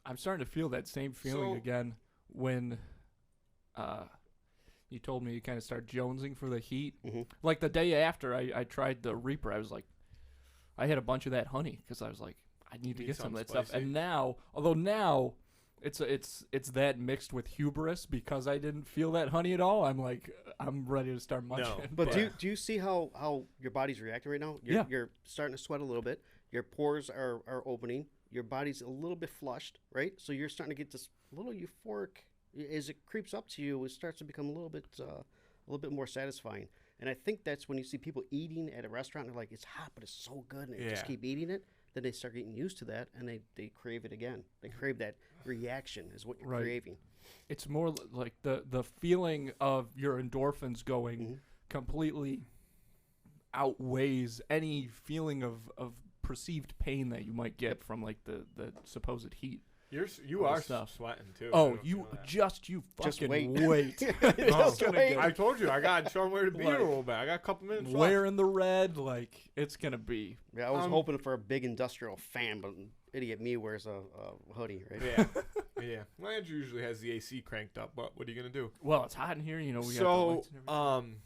I'm starting to feel that same feeling So- again when you told me you kind of start jonesing for the heat. Mhm. Like the day after I tried the Reaper, I was like, I had a bunch of that honey because I was like, I need to Need get some of that something stuff. spicy. And now, although now it's that mixed with hubris because I didn't feel that honey at all. I'm like, I'm ready to start munching. But Yeah. do you see how your body's reacting right now? Yeah. You're starting to sweat a little bit. Your pores are opening. Your body's a little bit flushed, right? So you're starting to get this little euphoric. As it creeps up to you, it starts to become a little bit more satisfying. And I think that's when you see people eating at a restaurant. They're like, it's hot, but it's so good, and they just Yeah. keep eating it. then they start getting used to that, and they crave it again. They crave that reaction is what you're Right. craving. It's more like the feeling of your endorphins going Mhm. completely outweighs any feeling of perceived pain that you might get from like the supposed heat. You All are the stuff. sweating too. I Oh, don't know if you know that. just Just fucking wait. wait. Just gonna wait. get- I told you I got somewhere to be in Like, a little bit. I got a couple minutes left. Wearing the red, like it's gonna be. Yeah, I was Um, hoping for a big industrial fan, but idiot me wears a hoodie, right? Yeah, yeah. My Andrew usually has the AC cranked up, but what are you gonna do? Well, it's hot in here, you know. We got the So, lights and everything.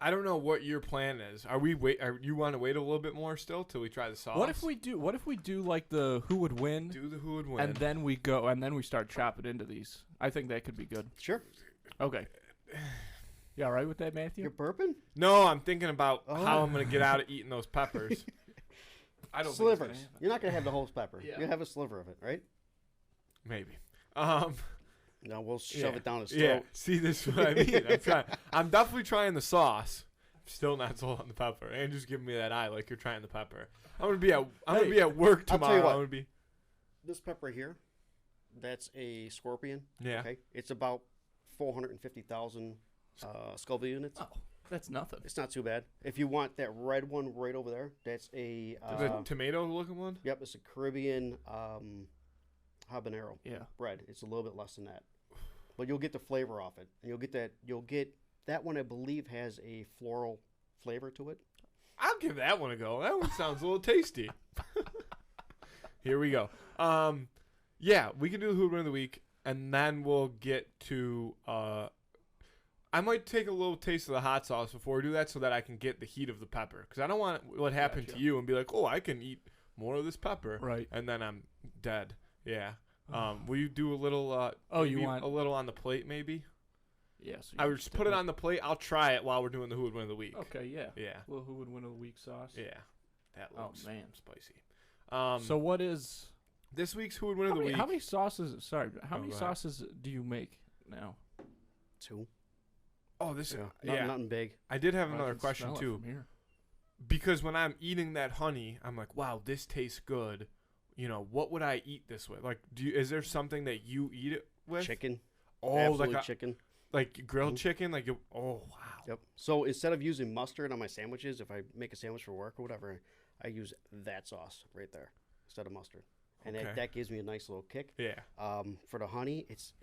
I don't know what your plan is. Are you want to wait a little bit more still till we try the sauce? What if we do like the who would win, do the who would win? and then we start chopping into these? I think that could be good. Sure. Okay. You all right with that, Matthew? You're burping? No, I'm thinking about Oh. how I'm gonna get out of eating those peppers. I don't Slivers. think it's gonna happen. You're not going to have the whole pepper. Yeah. You have a sliver of it, right? Maybe. No, we'll shove Yeah. it down his Yeah. throat. See, this is what I mean. I'm trying. I'm definitely trying the sauce. Still not sold on the pepper. And just giving me that eye like you're trying the pepper. I'm gonna be at work I'll tell tomorrow. you what. I'm gonna be. This pepper here, that's a scorpion. Yeah. Okay. It's about 450,000 Scoville units. Oh, that's nothing. It's not too bad. If you want that red one right over there, that's a The tomato looking one. yep, it's a Caribbean habanero Yeah. bread. It's a little bit less than that, but you'll get the flavor off it, and you'll get that one. I believe has a floral flavor to it. I'll give that one a go. That one sounds a little tasty. Here we go. Yeah, we can do the who would win of the week, and then we'll get to. I might take a little taste of the hot sauce before we do that, so that I can get the heat of the pepper. Because I don't want what happened Gotcha. to you and be like, oh, I can eat more of this pepper, Right. and then I'm dead. Yeah. Will you do a little? Oh, you maybe want- a little on the plate, maybe? Yeah. So I you would just put it on the plate. I'll try it while we're doing the who would win of the week. Okay. Yeah. Yeah. Well, who would win of the week sauce? Yeah. That Oh, looks man. spicy. So what is? This week's who would win of the week? How many sauces? Sorry, how Oh, many go ahead. sauces do you make now? 2. Oh, this Yeah. yeah. Nothing big. I did have I another can question smell it too, from here. because when I'm eating that honey, I'm like, wow, this tastes good. You know, what would I eat this with? Like, is there something that you eat it with? Chicken. Oh, Absolutely like chicken. like grilled Mhm. chicken. Like, oh wow. Yep. So instead of using mustard on my sandwiches, if I make a sandwich for work or whatever, I use that sauce right there instead of mustard, and Okay. that gives me a nice little kick. Yeah. For the honey, it's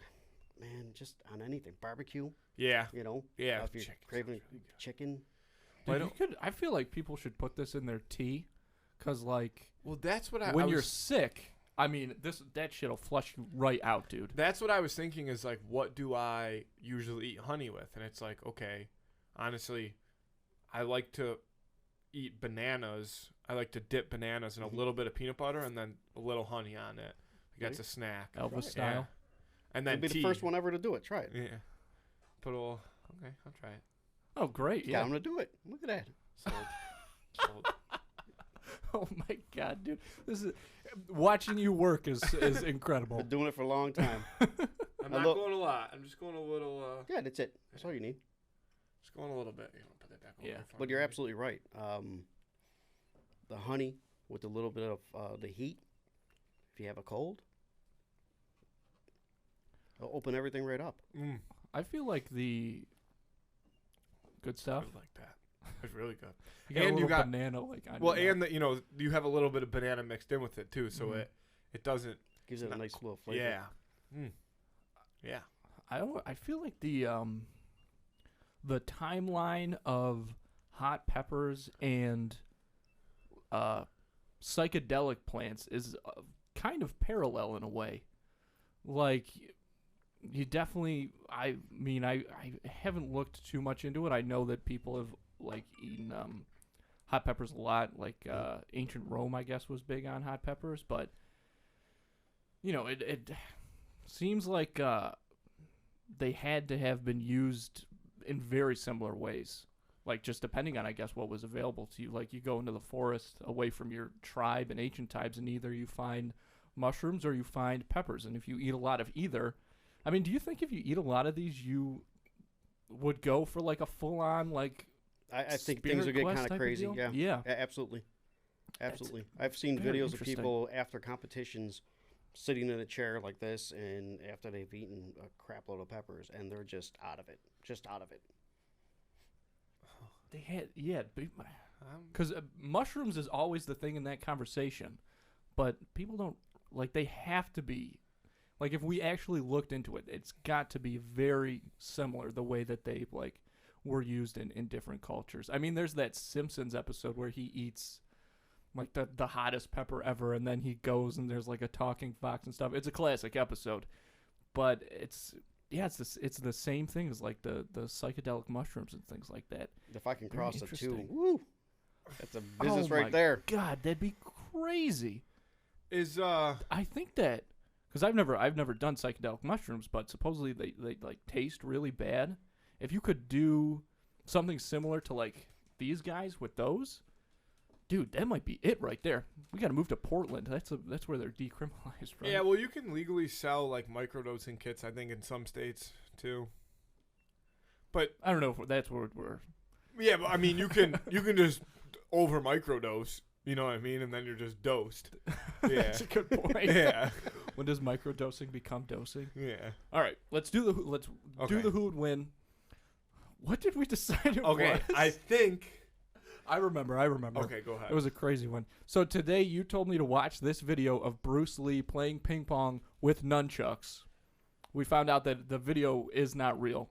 just on anything barbecue. Yeah. You know. Yeah. If you're Chicken sounds craving really good. chicken, Well, Dude, I feel like people should put this in their tea, cause like Well, that's what when I you're was, sick, I mean that shit'll flush you right out, dude. That's what I was thinking. Is like, what do I usually eat honey with? And it's like, okay, honestly, I like to eat bananas. I like to dip bananas in a Mhm. little bit of peanut butter and then a little honey on it. Like, that's a snack. Elvis Yeah. style. And then I'd be tea. the first one ever to do it. Try it. Yeah. Put a little. Okay, I'll try it. Oh, great! Yeah, Yeah. I'm gonna do it. Look at that. Sold. Sold. Oh my god, dude, this is watching you work is incredible. Been doing it for a long time. I'm A not lo- going a lot. I'm just going a little. Yeah, that's it. That's all you need. Just going a little bit. You know, put that back over Yeah. there for But me. you're absolutely right. The honey with a little bit of the heat, if you have a cold, it'll open everything right up. Mm, I feel like the good I stuff. would like that. It's really good. You got And a you little got- banana like on Well, your and you know, you have a little bit of banana mixed in with it too, so Mhm. it doesn't. Gives it a Not nice little flavor. Yeah. Mm. Yeah. I feel like the timeline of hot peppers and psychedelic plants is kind of parallel in a way. Like you definitely, I mean, I haven't looked too much into it. I know that people have like eaten hot peppers a lot. Like ancient Rome, I guess, was big on hot peppers, but you know, it seems like they had to have been used in very similar ways. Like just depending on, I guess, what was available to you. Like you go into the forest away from your tribe in ancient times, and either you find mushrooms or you find peppers. And if you eat a lot of either, I mean, do you think if you eat a lot of these, you would go for like a full-on like I think things Spirit will get Quest kind type of crazy. deal? Yeah. Yeah. Absolutely. Absolutely. I've seen very videos of interesting. people after competitions sitting in a chair like this, and after they've eaten a crap load of peppers, and they're just out of it. Just out of it. They had, yeah, Um, because mushrooms is always the thing in that conversation, but people don't, like, they have to be, like, if we actually looked into it, it's got to be very similar the way that they, like, were used in different cultures. I mean, there's that Simpsons episode where he eats, like, the hottest pepper ever, and then he goes and there's, like, a talking fox and stuff. It's a classic episode, but it's the same thing as, like, the psychedelic mushrooms and things like that. If I can Very cross the two, interesting. woo! That's a business Oh right my there. God, that'd be crazy. is I think that because I've never done psychedelic mushrooms, but supposedly they like taste really bad. If you could do something similar to like these guys with those, dude, that might be it right there. We got to move to Portland. That's where they're decriminalized, right? Yeah, well, you can legally sell like microdosing kits, I think, in some states too. But I don't know if that's where we're. yeah, but I mean, you can just over microdose. You know what I mean? And then you're just dosed. Yeah. That's a good point. Yeah. When does microdosing become dosing? Yeah. All right, let's do Okay. the who would win. What did we decide it Okay, was? I think. I remember. Okay, go ahead. It was a crazy one. So today you told me to watch this video of Bruce Lee playing ping pong with nunchucks. We found out that the video is not real,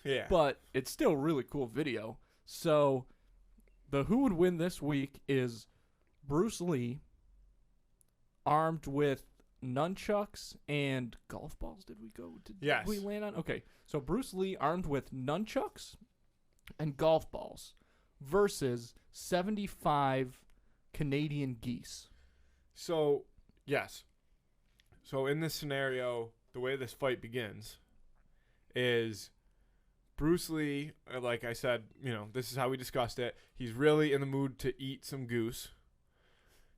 Yeah. but it's still a really cool video. So the who would win this week is Bruce Lee armed with nunchucks and golf balls. Did Yes. we land on? Okay. So Bruce Lee armed with nunchucks and golf balls versus 75 Canadian geese. So, yes. So in this scenario, the way this fight begins is Bruce Lee, like I said, this is how we discussed it. He's really in the mood to eat some goose.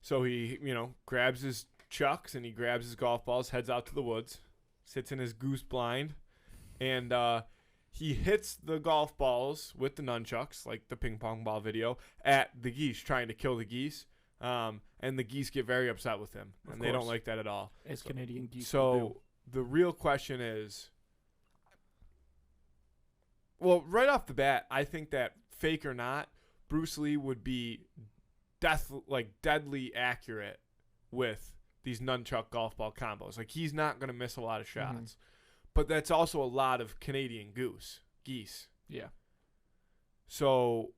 So he, grabs his chucks and he grabs his golf balls, heads out to the woods, sits in his goose blind, and he hits the golf balls with the nunchucks, like the ping pong ball video, at the geese, trying to kill the geese. And the geese get very upset with him, and they don't course. like that at all. As Canadian geese. So the real question is, well, right off the bat, I think that fake or not, Bruce Lee would be deadly accurate with these nunchuck golf ball combos. Like, he's not going to miss a lot of shots. Mm-hmm. But that's also a lot of Canadian geese. Yeah. So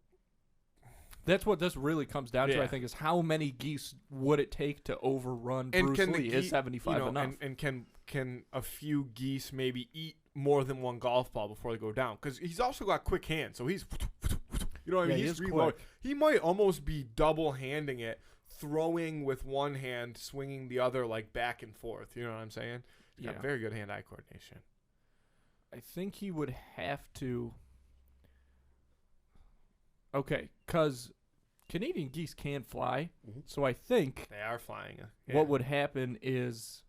That's what this really comes down to, Yeah. I think, is how many geese would it take to overrun and Bruce can Lee? the Is 75 enough? And can a few geese maybe eat more than one golf ball before they go down? Because he's also got quick hands, so he's, what I mean? Yeah, he He's is reload. quick. He might almost be double handing it, throwing with one hand, swinging the other like back and forth. You know what I'm saying? He's got very good hand-eye coordination. I think he would have to. Okay, because Canadian geese can fly, Mhm. so I think They are flying. what would happen is,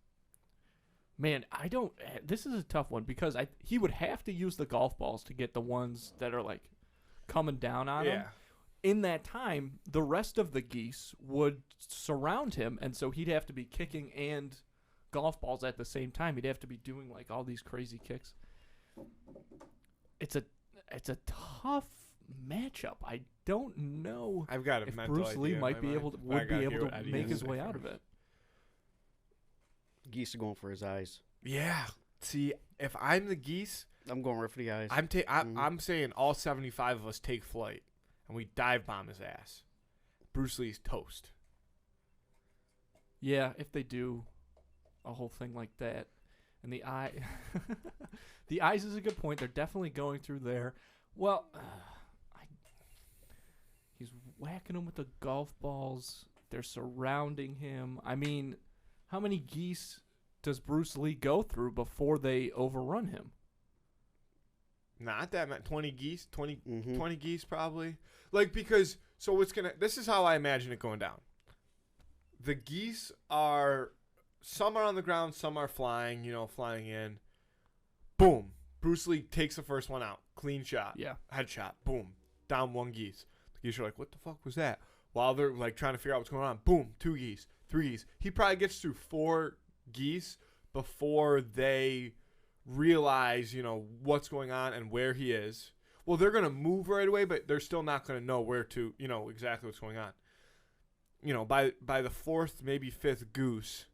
man, I don't. This is a tough one because he would have to use the golf balls to get the ones that are like coming down on him. Yeah. In that time, the rest of the geese would surround him, and so he'd have to be kicking and golf balls at the same time. He'd have to be doing like all these crazy kicks. It's a tough matchup. I don't know I've got a if mental Bruce Lee idea in might my be able mind. to, I would be gotta able hear to what Eddie make has his to way say out of first. it. Geese are going for his eyes. Yeah. See, if I'm the geese, I'm going right for the eyes. I'm saying all 75 of us take flight and we dive bomb his ass. Bruce Lee's toast. Yeah, if they do a whole thing like that. And the eye the eyes is a good point. They're definitely going through there. Well, he's whacking them with the golf balls. They're surrounding him. I mean, how many geese does Bruce Lee go through before they overrun him? Not that much. 20 geese, 20 Mhm. geese probably. Like, because this is how I imagine it going down. The geese are, some are on the ground, some are flying, flying in. Boom. Bruce Lee takes the first one out. Clean shot. Yeah. Headshot. Boom. Down one geese. The geese are like, what the fuck was that? while they're like trying to figure out what's going on. Boom, 2 geese, 3 geese. He probably gets through 4 geese before they realize, what's going on and where he is. Well, they're going to move right away, but they're still not going to know where to, exactly what's going on. By the 4th, maybe 5th goose,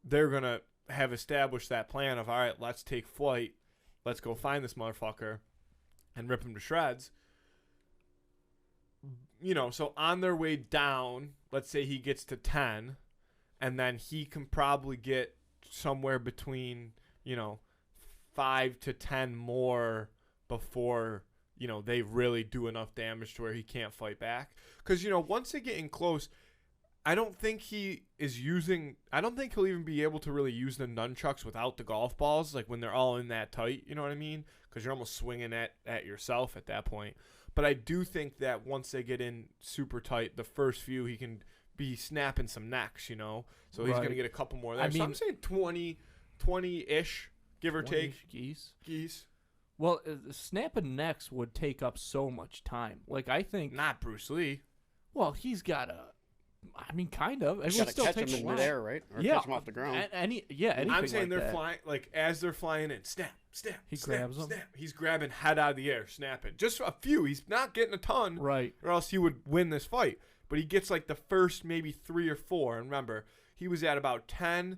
they're going to have established that plan of, all right, let's take flight. Let's go find this motherfucker and rip him to shreds. So on their way down, let's say he gets to 10, and then he can probably get somewhere between, 5 to 10 more before, they really do enough damage to where he can't fight back. Because, once they get in close, I don't think he'll even be able to really use the nunchucks without the golf balls, like when they're all in that tight, you know what I mean? Because you're almost swinging at yourself at that point. But I do think that once they get in super tight, the first few, he can be snapping some necks, So he's going to get a couple more there. So I'm saying 20-ish, give or take. Geese. Well, snapping necks would take up so much time. Like, I think... Not Bruce Lee. Well, he's got to... kind of. You got to catch him in midair, right? Or catch him off the ground. Anything I'm saying like they're that. flying, like, as they're flying in, snap, He grabs them. snap. He's grabbing head out of the air, snapping. Just a few. He's not getting a ton. Right. Or else he would win this fight. But he gets, like, the first maybe 3 or 4. And remember, he was at about 10,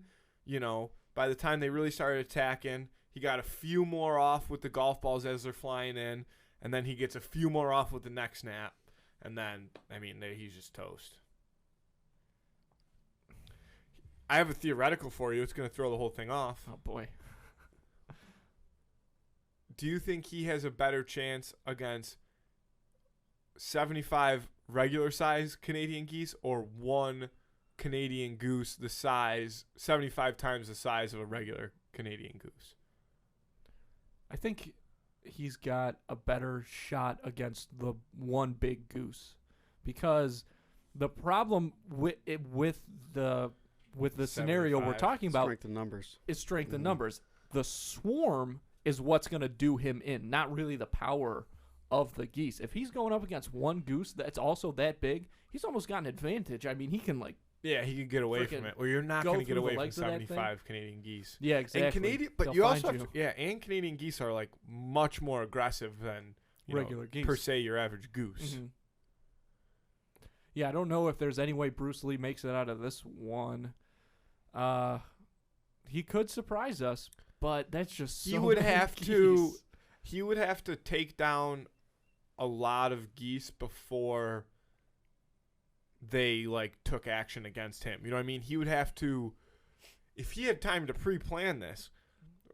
by the time they really started attacking. He got a few more off with the golf balls as they're flying in. And then he gets a few more off with the neck snap. And then, he's just toast. I have a theoretical for you. It's going to throw the whole thing off. Oh, boy. Do you think he has a better chance against 75 regular size Canadian geese or 1 Canadian goose the size, 75 times the size of a regular Canadian goose? I think he's got a better shot against the 1 big goose because the problem with the scenario we're talking about Strength in numbers. is strength in numbers. The swarm is what's going to do him in, not really the power of the geese. If he's going up against 1 goose that's also that big, he's almost got an advantage. He can he can get away from it. Well, you're not going to get away from 75 Canadian geese. Yeah, exactly. And Canadian, but you also have to, and Canadian geese are like much more aggressive than regular geese per se your average goose. Mm-hmm. Yeah, I don't know if there's any way Bruce Lee makes it out of this one. He could surprise us, but that's just so He would many have geese. to. He would have to take down a lot of geese before they took action against him. You know what I mean? He would have to, if he had time to pre-plan this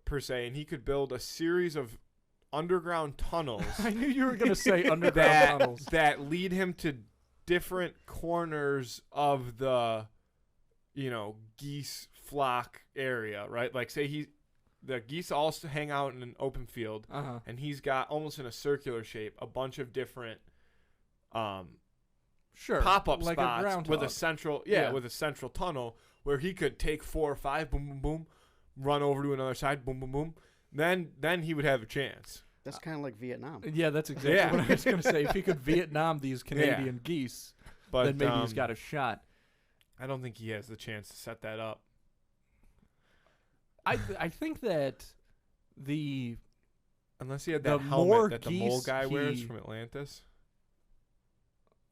per se, and he could build a series of underground tunnels. I knew you were going to say underground tunnels that lead him to different corners of the, geese flock area, right? Like say the geese all hang out in an open field, and he's got almost in a circular shape a bunch of different pop-up spots with a central with a central tunnel where he could take 4 or 5, boom boom boom, run over to another side, boom boom boom. Then he would have a chance. That's kind of like Vietnam. Yeah, that's exactly what I was going to say. If he could Vietnam these Canadian geese, then maybe he's got a shot. I don't think he has the chance to set that up. I think that unless he had that helmet that the mole guy wears from Atlantis.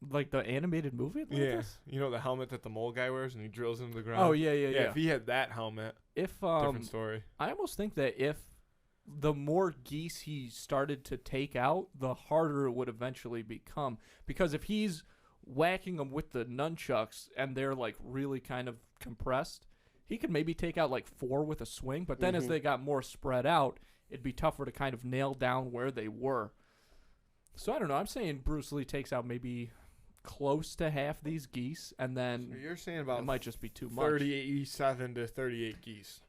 Like the animated movie Atlantis? Yeah. The helmet that the mole guy wears and he drills into the ground? Oh, yeah. If he had that helmet, different story. I almost think that if the more geese he started to take out, the harder it would eventually become. Because if he's whacking them with the nunchucks and they're really kind of compressed, he could maybe take out 4 with a swing. But then as they got more spread out, it'd be tougher to kind of nail down where they were. So I don't know. I'm saying Bruce Lee takes out maybe close to half these geese, and then so you're saying about it might just be too much. 37 to 38 geese.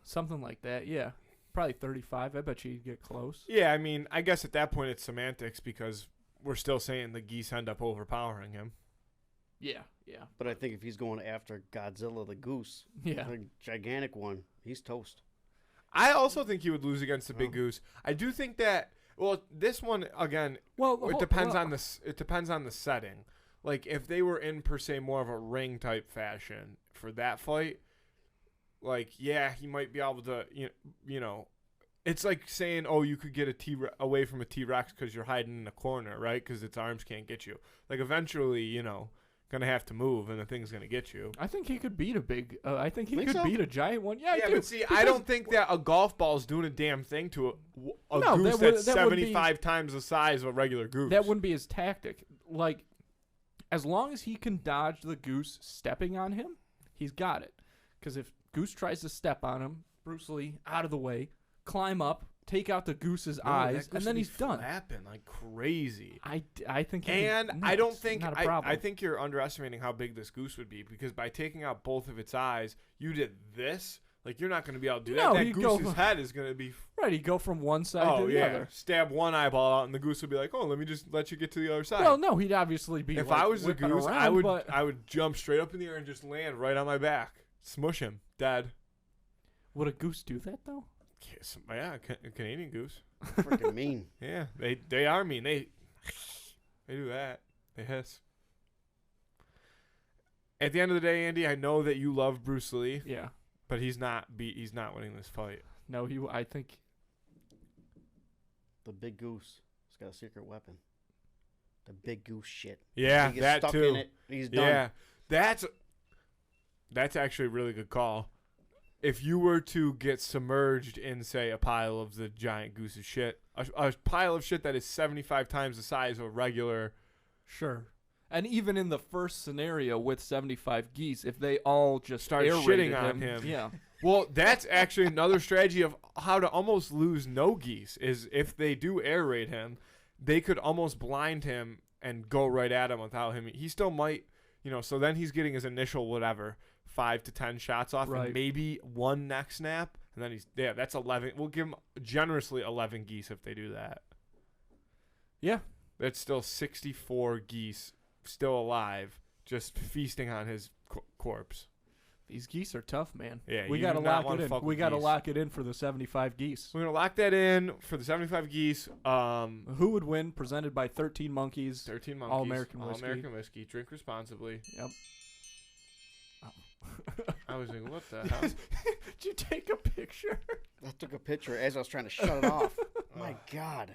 Something like that, yeah. Probably 35. I bet you'd get close. Yeah, I guess at that point it's semantics because we're still saying the geese end up overpowering him. Yeah. But I think if he's going after Godzilla the goose, the gigantic one, he's toast. I also think he would lose against the big goose. I do think that. Well, this one again. It depends on the setting. like if they were in per se more of a ring type fashion for that fight, like yeah, he might be able to you know, it's like saying, oh, you could get away from a T-Rex because you're hiding in a corner, right? Because its arms can't get you. Like eventually, you know, gonna have to move, and the thing's gonna get you. I think he could beat a big. I think he Think could so? beat a giant one. Yeah, I Yeah, do. but see, I don't think that a golf ball is doing a damn thing to a No, goose that would- that's that would be- 75 times the size of a regular goose. That wouldn't be his tactic. Like, as long as he can dodge the goose stepping on him, he's got it. Because if Goose tries to step on him, Bruce Lee out of the way, climb up, take out the goose's No, eyes, that goose and then would be he's done. flapping like crazy. I think. And I don't think not a problem. I think you're underestimating how big this goose would be, because by taking out both of its eyes, you did this. Like, you're not going to be able to do No, that. That you go- goose's head is going to be. Right, he'd go from one side to the other. Stab one eyeball out, and the goose would be like, "Oh, let me just let you get to the other side." Well, no, he'd obviously be. if like, I was a whipping goose, around, but I would jump straight up in the air and just land right on my back, smush him, dead. would a goose do that though? Yes, yeah, a Canadian goose. Freaking mean. Yeah, they are mean. They do that. They hiss. At the end of the day, Andy, I know that you love Bruce Lee, Yeah. but he's not winning this fight. No, he. I think. The big goose. He's got a secret weapon. The big goose shit. Yeah, He gets that stuck too. in it. He's done. Yeah, that's actually a really good call. If you were to get submerged in, say, a pile of the giant goose's shit, a pile of shit that is 75 times the size of a regular. Sure. And even in the first scenario with 75 geese, if they all just Start air-raided shitting on him. Yeah. Well, that's actually another strategy of how to almost lose no geese, is if they do air raid him, they could almost blind him and go right at him without him. He still might, so then he's getting his initial 5 to 10 shots off, Right. and maybe one neck snap, and then that's 11. We'll give him generously 11 geese if they do that. Yeah. That's still 64 geese still alive, just feasting on his corpse. These geese are tough, man. Yeah, we you got to do not lock wanna it in. fuck We with got to geese. lock it in for the 75 geese. We're gonna lock that in for the 75 geese. Who would win? Presented by 13 Monkeys. 13 monkeys. All-American whiskey. All-American whiskey. Drink responsibly. Yep. I was like, what the hell? Did you take a picture? I took a picture as I was trying to shut it off. My God.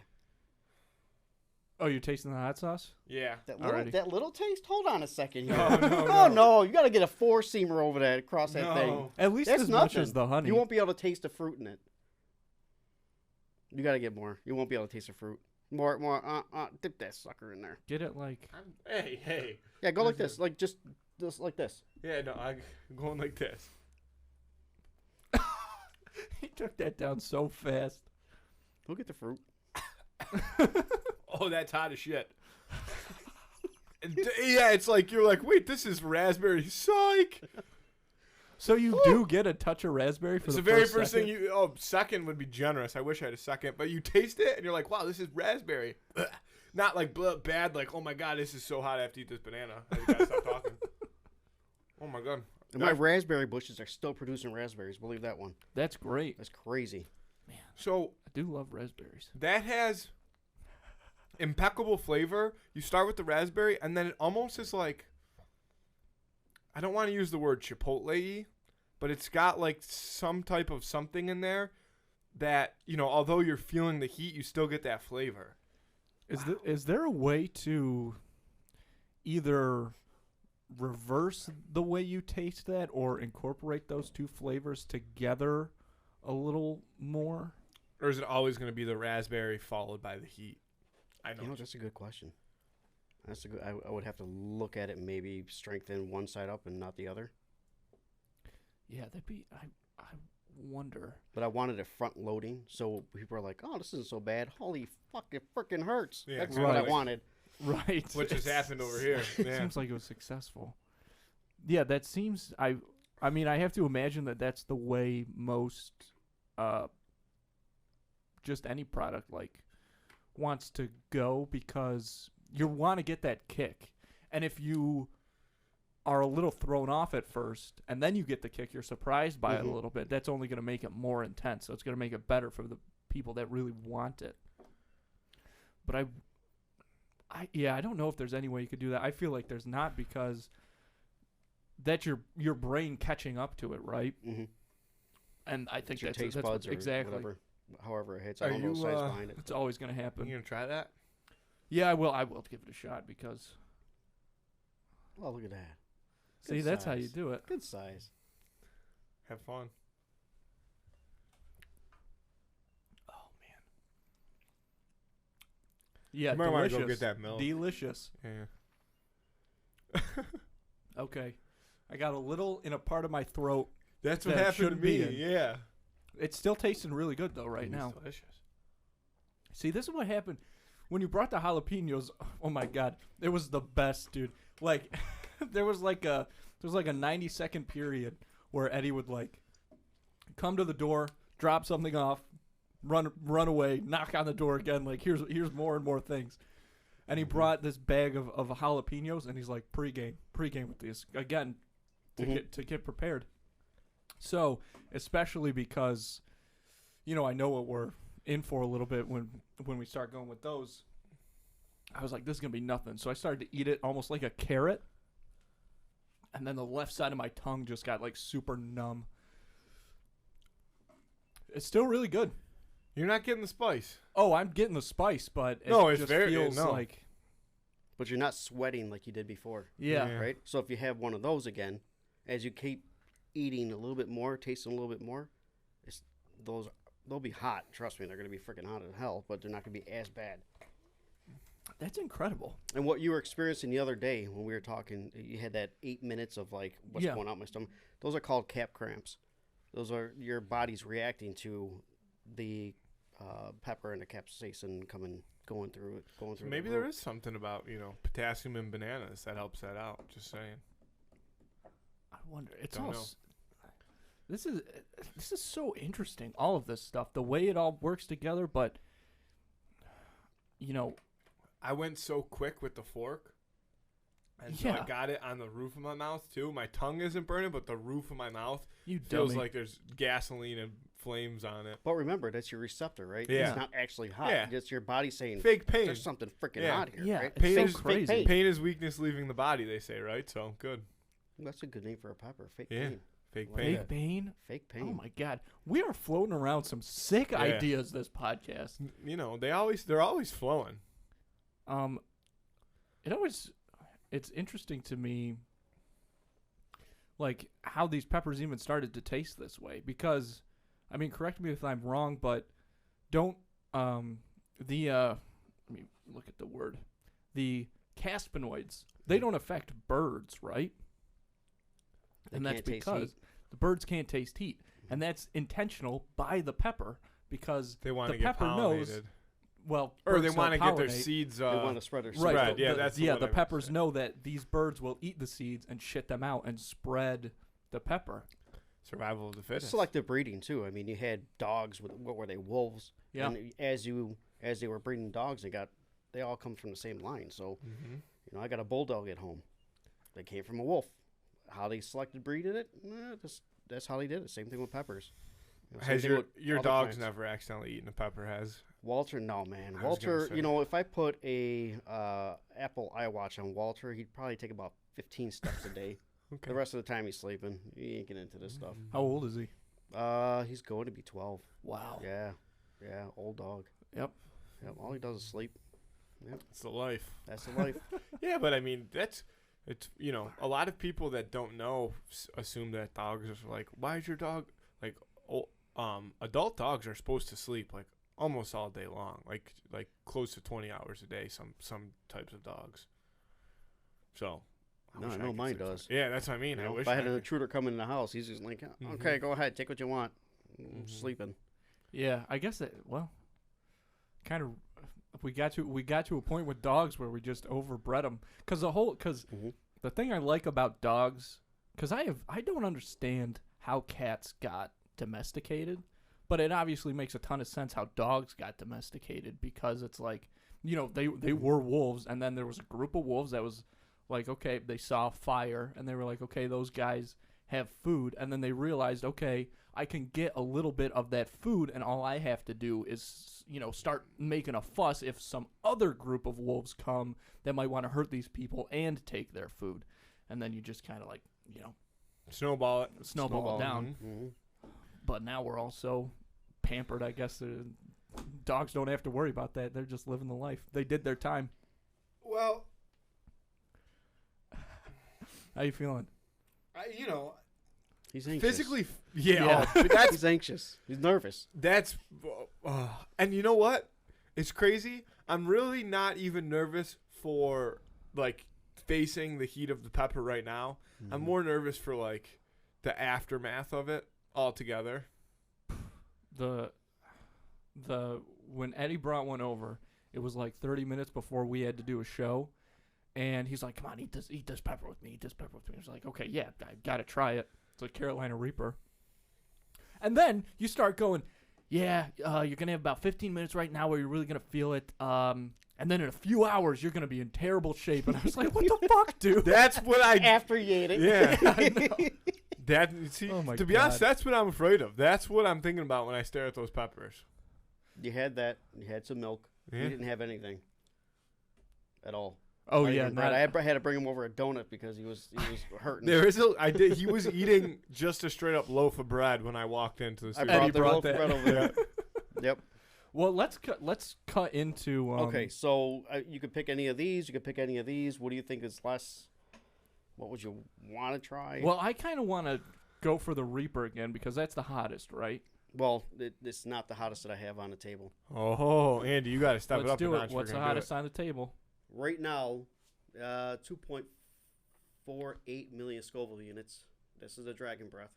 Oh, you're tasting the hot sauce? Yeah. Alrighty. That little taste? Hold on a second. Here. No, Oh, no. You got to get a four-seamer over that, across that thing. No. At least That's as much nothing. as the honey. You won't be able to taste the fruit in it. You got to get more. You won't be able to taste the fruit. More. Dip that sucker in there. Get it like... Hey. Yeah, go like this. Like, just like this. Yeah, no, I'm going like this. He took that down so fast. Look at the fruit. Oh, that's hot as shit. Yeah, it's like, you're like, wait, this is raspberry. Psych. So you do get a touch of raspberry for It's the the very first first thing second? second would be generous. I wish I had a second. But you taste it, and you're like, wow, this is raspberry. Not like bad, like, oh my God, this is so hot, I have to eat this banana. I just gotta stop talking. Oh my God. And my raspberry bushes are still producing raspberries. Believe that one. That's great. That's crazy. So I do love raspberries. that has impeccable flavor. You start with the raspberry, and then it almost is like, I don't want to use the word chipotle-y, but it's got like some type of something in there that, although you're feeling the heat, you still get that flavor. Is there a way to either reverse the way you taste that or incorporate those two flavors together a little more? Or is it always going to be the raspberry followed by the heat? I know. That's a good question. That's a good. I would have to look at it and maybe strengthen one side up and not the other. Yeah, that'd be... I wonder. But I wanted it front loading, so people are like, "Oh, this isn't so bad. Holy fuck, it freaking hurts." Yeah, That's right. what I wanted. Right. Which has happened over here. It Yeah. seems like it was successful. Yeah, that seems... I mean, I have to imagine that that's the way most... just any product, wants to go, because you want to get that kick. And if you are a little thrown off at first, and then you get the kick, you're surprised by it a little bit, that's only going to make it more intense. So it's going to make it better for the people that really want it. But I don't know if there's any way you could do that. I feel like there's not, because that's your brain catching up to it, right? Mm-hmm. And I think Your that's taste buds or exactly. whatever, however it hits. I Are don't know the you, size behind it. It's always going to happen. You gonna try that? Yeah, I will give it a shot, because Oh, look at that. see, Good that's how you size. do it. Good size. Have fun. Oh man. Yeah, You might want delicious. to go get that milk. Delicious. Yeah. Okay. I got a little in a part of my throat. That's what That happened to shouldn't be me. in. Yeah. It's still tasting really good though right now. Delicious. See, this is what happened when you brought the jalapenos. Oh my god, it was the best, dude. Like, there was like a 90-second period where Eddie would like come to the door, drop something off, run away, knock on the door again. Like, here's more and more things. And he brought this bag of jalapenos, and he's like, pregame with these again to get prepared. So, especially because, I know what we're in for a little bit when we start going with those. I was like, this is going to be nothing. So I started to eat it almost like a carrot. And then the left side of my tongue just got like super numb. It's still really good. You're not getting the spice. Oh, I'm getting the spice, but it No, it's just very- feels no. like, But you're not sweating like you did before, yeah. Yeah. right? So if you have one of those again, as you keep eating a little bit more, tasting a little bit more, they'll be hot. Trust me, they're going to be freaking hot as hell, but they're not going to be as bad. That's incredible. And what you were experiencing the other day when we were talking, you had that 8 minutes of like what's Yeah. going on in my stomach. Those are called cramps. Those are your body's reacting to the pepper and the capsaicin going through it. So maybe there is something about, potassium in bananas that helps that out. Just saying. I wonder. It's Don't all. know. This is so interesting. All of this stuff, the way it all works together, but I went so quick with the fork. And so Yeah. I got it on the roof of my mouth, too. My tongue isn't burning, but the roof of my mouth you feels dummy. like there's gasoline and flames on it. But remember, that's your receptor, right? Yeah. It's not actually hot. Yeah. It's your body saying, Fake pain. there's something freaking Yeah. hot here, Yeah, right? it's Pain so is crazy. Fake pain. Pain is weakness leaving the body, they say, right? So, good. That's a good name for a pepper. Fake Yeah. pain. Fake Like pain. Fake pain. Fake pain. Oh my god, we are floating around some sick Yeah. ideas this podcast. They're always flowing. It's interesting to me, like how these peppers even started to taste this way. Because, I mean, correct me if I'm wrong, but don't let me look at the word. The caspinoids, they don't affect birds, right? They And that's can't taste because heat. the birds can't taste heat, and that's intentional by the pepper, because They want the to get pepper knows. pollinated. Well, Or they birds want to don't get their pollinate. seeds. They want to spread their Right. Spread, the- yeah, the- that's yeah. what The I meant to peppers say. know that these birds will eat the seeds and shit them out and spread the pepper. Survival of the fittest. Selective breeding too. I mean, you had dogs with what were they, wolves? Yeah. And as they were breeding dogs, they all come from the same line. So Mm-hmm. I got a bulldog at home. They came from a wolf. How they selected breeded it? That's how they did it. Same thing with peppers. Same Has thing your with your other dog's plants. never accidentally eaten a pepper? Has Walter? No, man. I was gonna Walter. say. If I put a Apple iWatch on Walter, he'd probably take about 15 steps a day. okay. The rest of the time he's sleeping. He ain't getting into this stuff. How old is he? He's going to be 12. Wow. Yeah, old dog. Yep. Yep, all he does is sleep. It's the life. That's the life. Yeah, but I mean it's a lot of people that don't know assume that dogs are like, why is your dog like? Adult dogs are supposed to sleep like almost all day long, like close to 20 hours a day. Some types of dogs. So. No, wish I know could mine sleep does. Yeah, that's what I mean. You I know, wish if I had an could. intruder come in the house, he's just like, Mhm. okay, go ahead, take what you want. Mhm. Sleeping. Yeah, I guess kind of. We got to a point with dogs where we just overbred them because Mhm. the thing I like about dogs, because I don't understand how cats got domesticated, but it obviously makes a ton of sense how dogs got domesticated, because it's like, they were wolves, and then there was a group of wolves that was like, okay, they saw fire and they were like, okay, those guys have food, and then they realized, okay, I can get a little bit of that food, and all I have to do is, start making a fuss if some other group of wolves come that might want to hurt these people and take their food. And then you just kind of snowball it. Snowball it down. Mm-hmm. But now we're all so pampered, I guess. Dogs don't have to worry about that. They're just living the life. They did their time. Well, how you feeling? He's anxious. Physically, He's anxious. He's nervous. That's, and you know what? It's crazy. I'm really not even nervous for facing the heat of the pepper right now. Mm-hmm. I'm more nervous for the aftermath of it altogether. When Eddie brought one over, it was 30 minutes before we had to do a show, and he's like, "Come on, eat this pepper with me. Eat this pepper with me." I was like, "Okay, yeah, I gotta try it." It's like Carolina Reaper. And then you start going, "Yeah, you're gonna have about 15 minutes right now where you're really gonna feel it. And then in a few hours you're gonna be in terrible shape." And I was like, "What the fuck, dude?" That's what After you ate it. Yeah. I know. To be honest, that's what I'm afraid of. That's what I'm thinking about when I stare at those peppers. You had that. You had some milk. Yeah. You didn't have anything at all. Oh Not yeah, even bread. I had to bring him over a donut because he was hurting. He was eating just a straight up loaf of bread when I walked into the studio. I Eddie brought brought the loaf of that. bread over there. Yep. Well, let's cut into. Okay, so you could pick any of these. You could pick any of these. What do you think is less? What would you want to try? Well, I kind of want to go for the Reaper again because that's the hottest, right? Well, it's not the hottest that I have on the table. Oh, Andy, you got to step it Let's up a do notch. it. What's the hottest on the table? Right now, 2.48 million Scoville units. This is the Dragon Breath.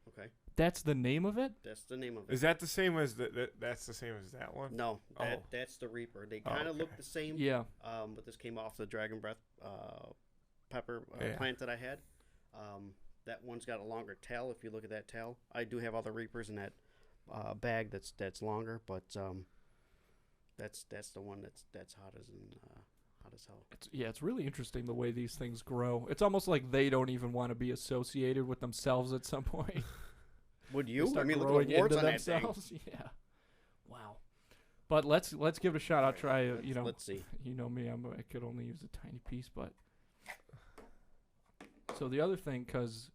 Okay, That's the name of it? that's the name of it. Is that the same as that's the same as that one? No, Oh. that's the Reaper. They kind of okay. look the same. Yeah. But this came off the Dragon Breath pepper Yeah. plant that I had. That one's got a longer tail. If you look at that tail, I do have other Reapers in that bag that's longer, but that's the one that's hot as hell. It's really interesting the way these things grow. It's almost like they don't even want to be associated with themselves at some point. Would They you? start I mean, look growing at the warts into on that thing. themselves. Yeah. Wow. But let's give it a shot. I'll try. Let's see. You know me. I could only use a tiny piece, but. So the other thing, because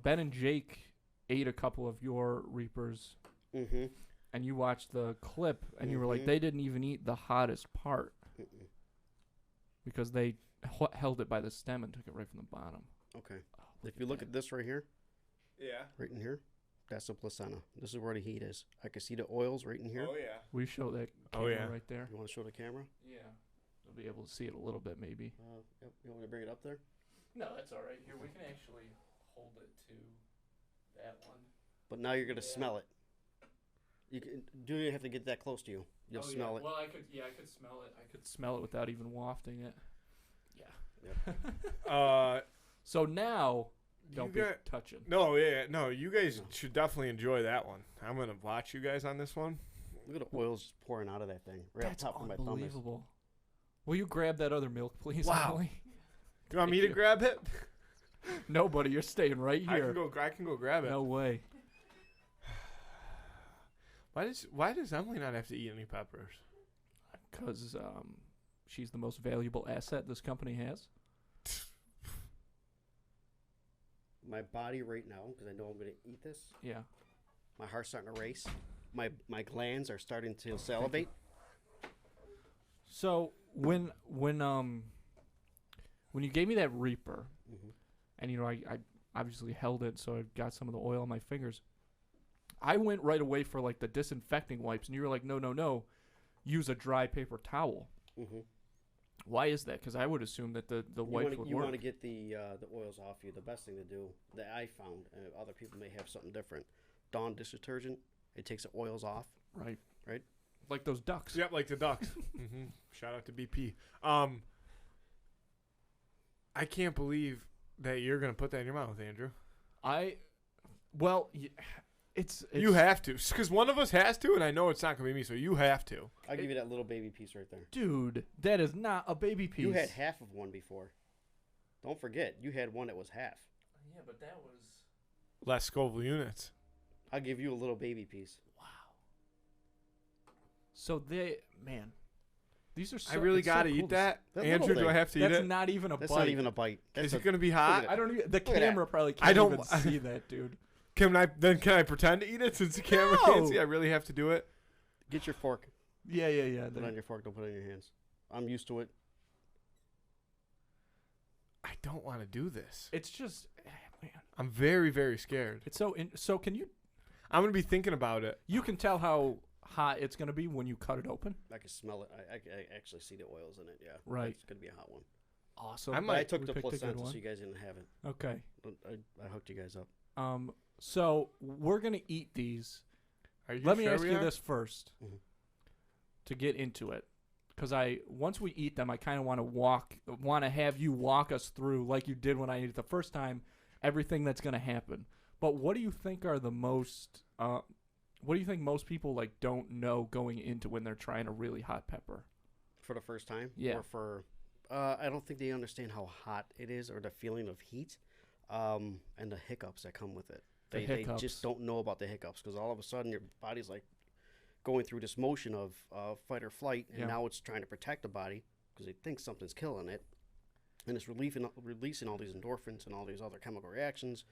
Ben and Jake ate a couple of your Reapers, Mm-hmm. and you watched the clip, and you were like, Mhm. they didn't even eat the hottest part Mm-mm. because they held it by the stem and took it right from the bottom. Okay. Oh, If you look that. at this right here, Yeah. right in here, that's the placenta. This is where the heat is. I can see the oils right in here. Oh yeah. We show that Oh, camera yeah. right there. You want to show the camera? Yeah. You'll be able to see it a little bit, maybe. Yep. You want me to bring it up there? No, that's all right. Here, we can actually hold it to that one. But now you're gonna Yeah. smell it. You do you have to get that close to you? You'll smell it. Well, I could smell it. I could smell it without even wafting it. Yeah. So now, don't be touching. No, you guys should definitely enjoy that one. I'm gonna watch you guys on this one. Look at the oils just pouring out of that thing. Right That's up top of my thumb. unbelievable. Will you grab that other milk, please? Wow. Emily? You want me to you. grab it? No, buddy, you're staying right I here. can go grab it. No way. Why does Emily not have to eat any peppers? Because she's the most valuable asset this company has. My body right now, because I know I'm gonna eat this. Yeah. My heart's starting to race. My glands are starting to salivate. So when you gave me that Reaper, Mm-hmm. and I obviously held it, so I got some of the oil on my fingers. I went right away for like the disinfecting wipes, and you were like, no, use a dry paper towel. Mm-hmm. Why is that? Because I would assume that the wipes would You work. want to get the oils off you. The best thing to do that I found, other people may have something different. Dawn dish detergent. It takes the oils off. Right. Right. Like those ducks. Yep, like the ducks. Mm-hmm. Shout out to BP. I can't believe that you're gonna put that in your mouth, Andrew. It's you have to, because one of us has to, and I know it's not gonna be me, so you have to. I'll give you that little baby piece right there. Dude, that is not a baby piece. You had half of one before. Don't forget, you had one that was half. Yeah, but that was. Less Scoville units. I'll give you a little baby piece. So these are so, I really it's so got to cool eat that. That Andrew, little do I thing. have to eat That's it? not even a That's bite. not even a bite. Is That's it going to be hot? I don't even. The at that. camera probably can't I don't- even see that, dude. Can I pretend to eat it since the camera No. can't see? I really have to do it. Get your fork. Yeah. Put it on your fork. Don't put it in your hands. I'm used to it. I don't want to do this. It's just, man. I'm very, very scared. It's so. So can you? I'm going to be thinking about it. You can tell how hot it's gonna be when you cut it open. I can smell it. I actually see the oils in it. Yeah. Right. It's gonna be a hot one. Awesome. I But I might- took we the picked a good placenta, one. so you guys didn't have it. Okay. I hooked you guys up. So we're gonna eat these. Are you Let me sure ask we you are? this first, Mhm. to get into it, because once we eat them, I kind of want to have you walk us through, like you did when I ate it the first time, everything that's gonna happen. But what do you think are the most? What do you think most people like don't know going into when they're trying a really hot pepper? For the first time? Yeah. Or for, I don't think they understand how hot it is or the feeling of heat, and the hiccups that come with it. The They hiccups. just don't know about the hiccups because all of a sudden your body's like going through this motion of fight or flight, and Yeah. now it's trying to protect the body because it thinks something's killing it, and it's releasing all these endorphins and all these other chemical reactions.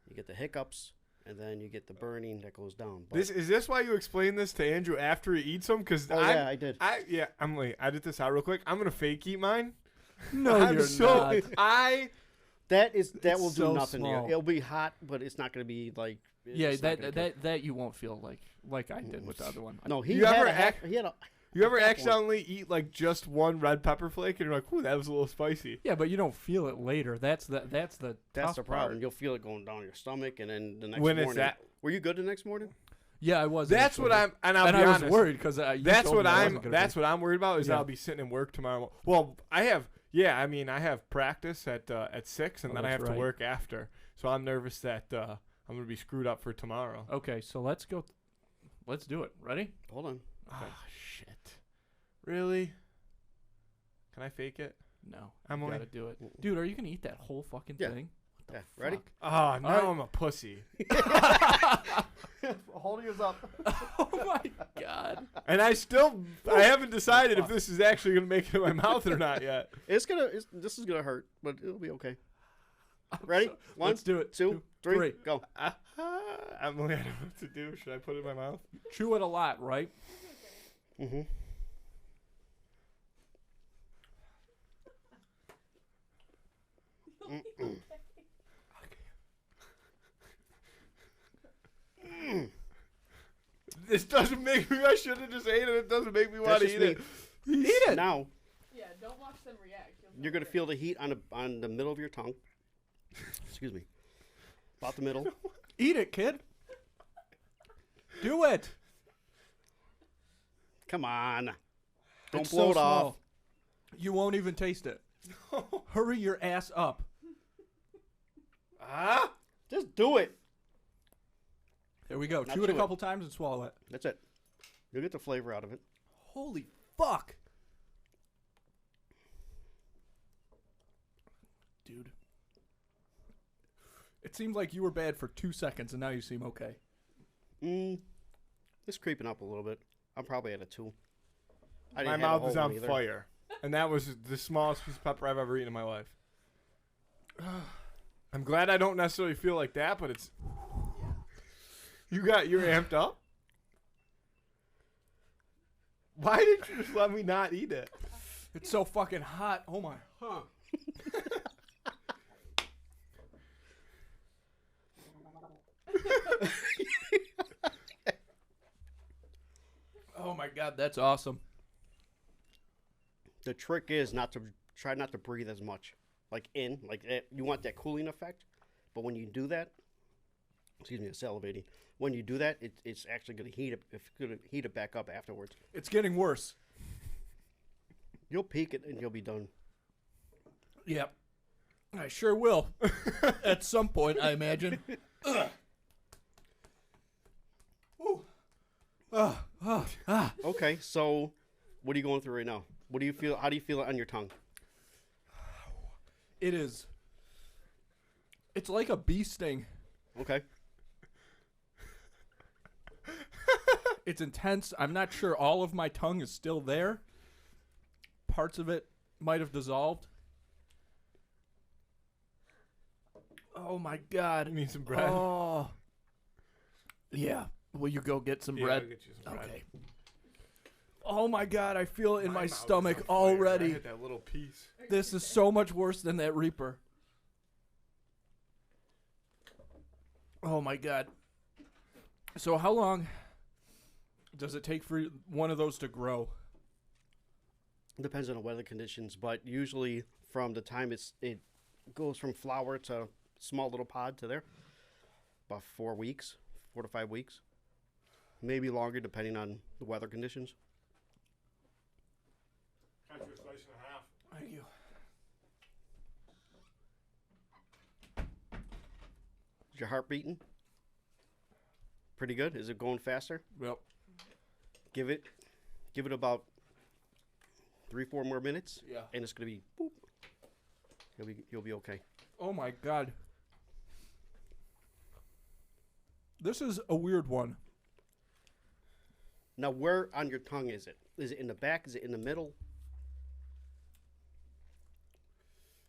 You get the hiccups, and then you get the burning that goes down. But Is this why you explain this to Andrew after he eats them? Because I did. I'm like, edit this out real quick. I'm gonna fake eat mine. No, I'm you're so, not. That It's will do so nothing small. here. It'll be hot, but it's not going to be like. Yeah, it's not gonna kill. that you won't feel like I did with the other one. No, he You had ever a half, he had a. You ever half one. accidentally eat like just one red pepper flake and you're like, "Ooh, that was a little spicy." Yeah, but you don't feel it later. That's the That's tough the problem. part. You'll feel it going down your stomach, and then the next When morning. it's that, Were you good the next morning? Yeah, I was. that's actually. what I'm. And I'll And be I was honest, worried because That's what I'm worried about is Yeah. I'll be sitting in work tomorrow. Well, I have practice at 6 and Oh, then I that's have to right. work after. So I'm nervous that I'm gonna be screwed up for tomorrow. Okay, so let's go. Let's do it. Ready? Hold on. Ah, shit. Really? Can I fake it? No. I'm you only- gotta do it, dude. Are you gonna eat that whole fucking Yeah. thing? What the Yeah, ready? fuck? Oh, now right. I'm a pussy. Hold yours up. Oh my god. And I haven't decided if this is actually gonna make it in my mouth or not yet. This is gonna hurt, but it'll be okay. Ready? So- One, let's do it. 2, 3, go. Emily, I don't know what to do. Should I put it in my mouth? Chew it a lot, right? Mm-hmm. This doesn't make me. I should have just ate it. It doesn't make me want That's to just eat it. Eat it. Now Yeah, don't watch them react. you're gonna feel the heat on the middle of your tongue. Excuse me. About the middle. Eat it, kid. Do it. Come on. Don't It's blow so it off. small. You won't even taste it. Hurry your ass up. Ah. Just do it. There we go. Now Chew it a chew it. couple times and swallow it. That's it. You'll get the flavor out of it. Holy fuck. Dude. It seems like you were bad for 2 seconds and now you seem okay. It's creeping up a little bit. I'm probably at a 2. I My didn't have a mouth is whole on one either. fire, and that was the smallest piece of pepper I've ever eaten in my life. I'm glad I don't necessarily feel like that, but it's. You're amped up. Why didn't you just let me not eat it? It's so fucking hot. Oh my. Huh. Oh my god, that's awesome. The trick is try not to breathe as much. You want that cooling effect, but when you do that, excuse me, I'm salivating. When you do that, it's actually going to heat it back up afterwards. It's getting worse. You'll peak it and you'll be done. Yep. I sure will. At some point, I imagine. Ugh. Ooh. Okay, so what are you going through right now? What do you feel? How do you feel it on your tongue? It is. It's like a bee sting. Okay. It's intense. I'm not sure all of my tongue is still there. Parts of it might have dissolved. Oh my God. You need some bread? Oh. Yeah. Will you go get some Yeah, bread? I'll get you some bread. Okay. Oh my God, I feel it in my mouth is stomach on fire. I already. hit that little piece. This is so much worse than that Reaper. Oh my God. So how long does it take for one of those to grow? Depends on the weather conditions, but usually from the time it goes from flower to small little pod to there, about 4 weeks, 4 to 5 weeks, maybe longer depending on the weather conditions. Cut you a slice and a half. Thank you. Is your heart beating? Pretty good. Is it going faster? Yep. Give it about 3-4 more minutes, Yeah. and it's gonna be boop. You'll be okay. Oh my God. This is a weird one. Now, where on your tongue is it? Is it in the back? Is it in the middle?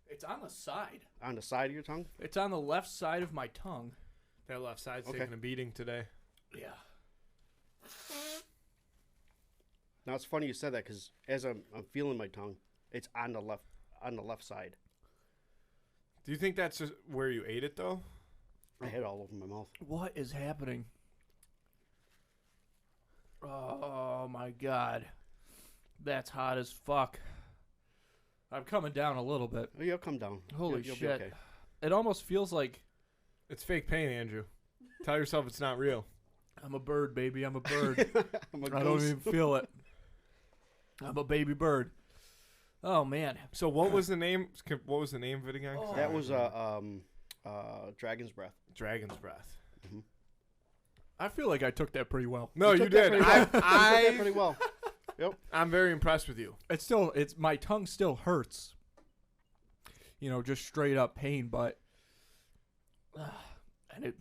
It's on the side. On the side of your tongue? It's on the left side of my tongue. That left side's Okay. taking a beating today. Yeah. Now it's funny you said that because as I'm feeling my tongue, it's on the left side. Do you think that's just where you ate it, though? I had it all over my mouth. What is happening? Oh my God. That's hot as fuck. I'm coming down a little bit. Oh, you'll come down. Holy You'll shit. Be okay. It almost feels like It's fake pain, Andrew. Tell yourself it's not real. I'm a bird, baby. I'm a bird. I'm a I don't ghost. even feel it. I'm a baby bird. Oh man. So what was the name? What was the name of it again? 'Cause Oh. I That don't was remember. Dragon's Breath. Dragon's Breath. I feel like I took that pretty well. No, you took that did. pretty well. You took that I pretty well. I'm very impressed with you. It's my tongue still hurts. You know, just straight up pain, but and it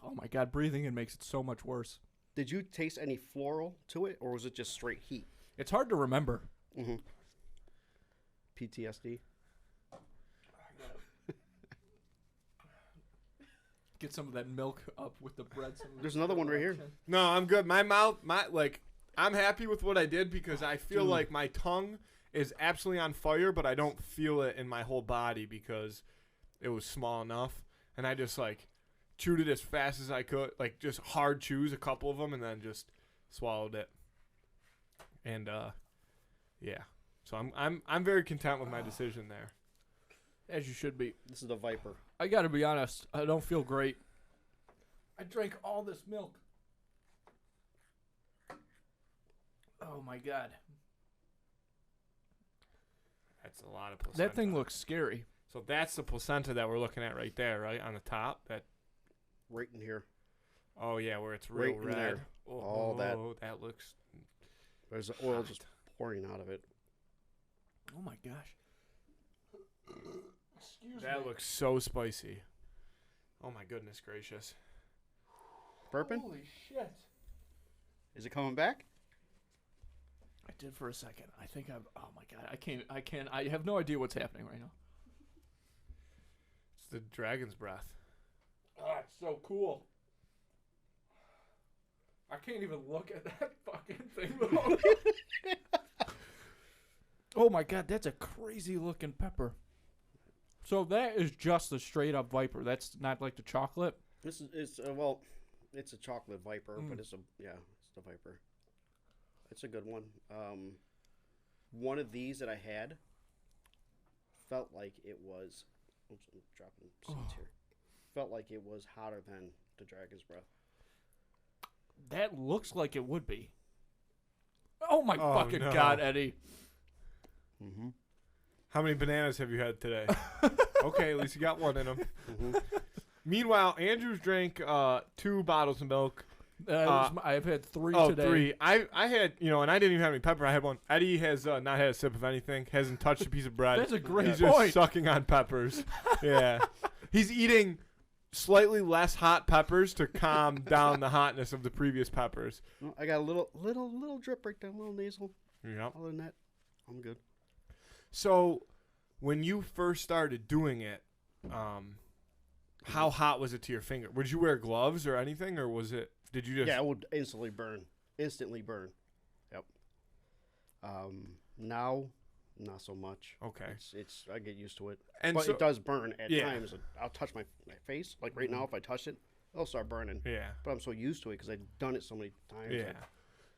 oh my God, breathing in makes it so much worse. Did you taste any floral to it, or was it just straight heat? It's hard to remember. Mm-hmm. PTSD. Get some of that milk up with the bread. There's another one right here. No, I'm good. My mouth, I'm happy with what I did because I feel Dude. like my tongue is absolutely on fire, but I don't feel it in my whole body because it was small enough, and I just chewed it as fast as I could, just hard chews, a couple of them, and then just swallowed it. And yeah, so I'm very content with my decision there. As you should be. This is the Viper. I gotta be honest, I don't feel great. I drank all this milk. Oh my God. That's a lot of placenta. That thing looks scary. So that's the placenta that we're looking at right there, right on the top. That. Right in here. Oh yeah, where it's real Right in red. there. Oh, All that. that looks. There's the oil hot. just pouring out of it. Oh my gosh. Excuse That me. looks so spicy. Oh my goodness gracious. Burping? Holy shit. Is it coming back? I did for a second. I think oh my God. I have no idea what's happening right now. It's the dragon's breath. Oh, it's so cool. I can't even look at that fucking thing though. Oh my God, that's a crazy looking pepper. So that is just the straight up Viper. That's not like the chocolate. This is it's a chocolate Viper, but it's the Viper. It's a good one. One of these that I had felt like it was. Oops, I'm dropping seeds here. Felt like it was hotter than the Dragon's Breath. That looks like it would be. Oh my Oh, fucking no. God, Eddie. Mm-hmm. How many bananas have you had today? Okay, at least you got one in them. Mm-hmm. Meanwhile, Andrew's drank 2 bottles of milk. I've had 3 Oh, today. 3. I had, and I didn't even have any pepper. I had one. Eddie has not had a sip of anything. Hasn't touched a piece of bread. That's a great He's point. just sucking on peppers. Yeah. He's eating slightly less hot peppers to calm down the hotness of the previous peppers. No, I got a little drip right there, a little nasal. Yep. Other than that, I'm good. So, when you first started doing it, how hot was it to your finger? Would you wear gloves or anything, or was it? Did you just? Yeah, it would instantly burn. Yep. Now, not so much. Okay. It's I get used to it, And but so, it does burn at Yeah. times. I'll touch my face, like right now. If I touch it, it'll start burning. yeah. But I'm so used to it because I've done it so many times. Yeah.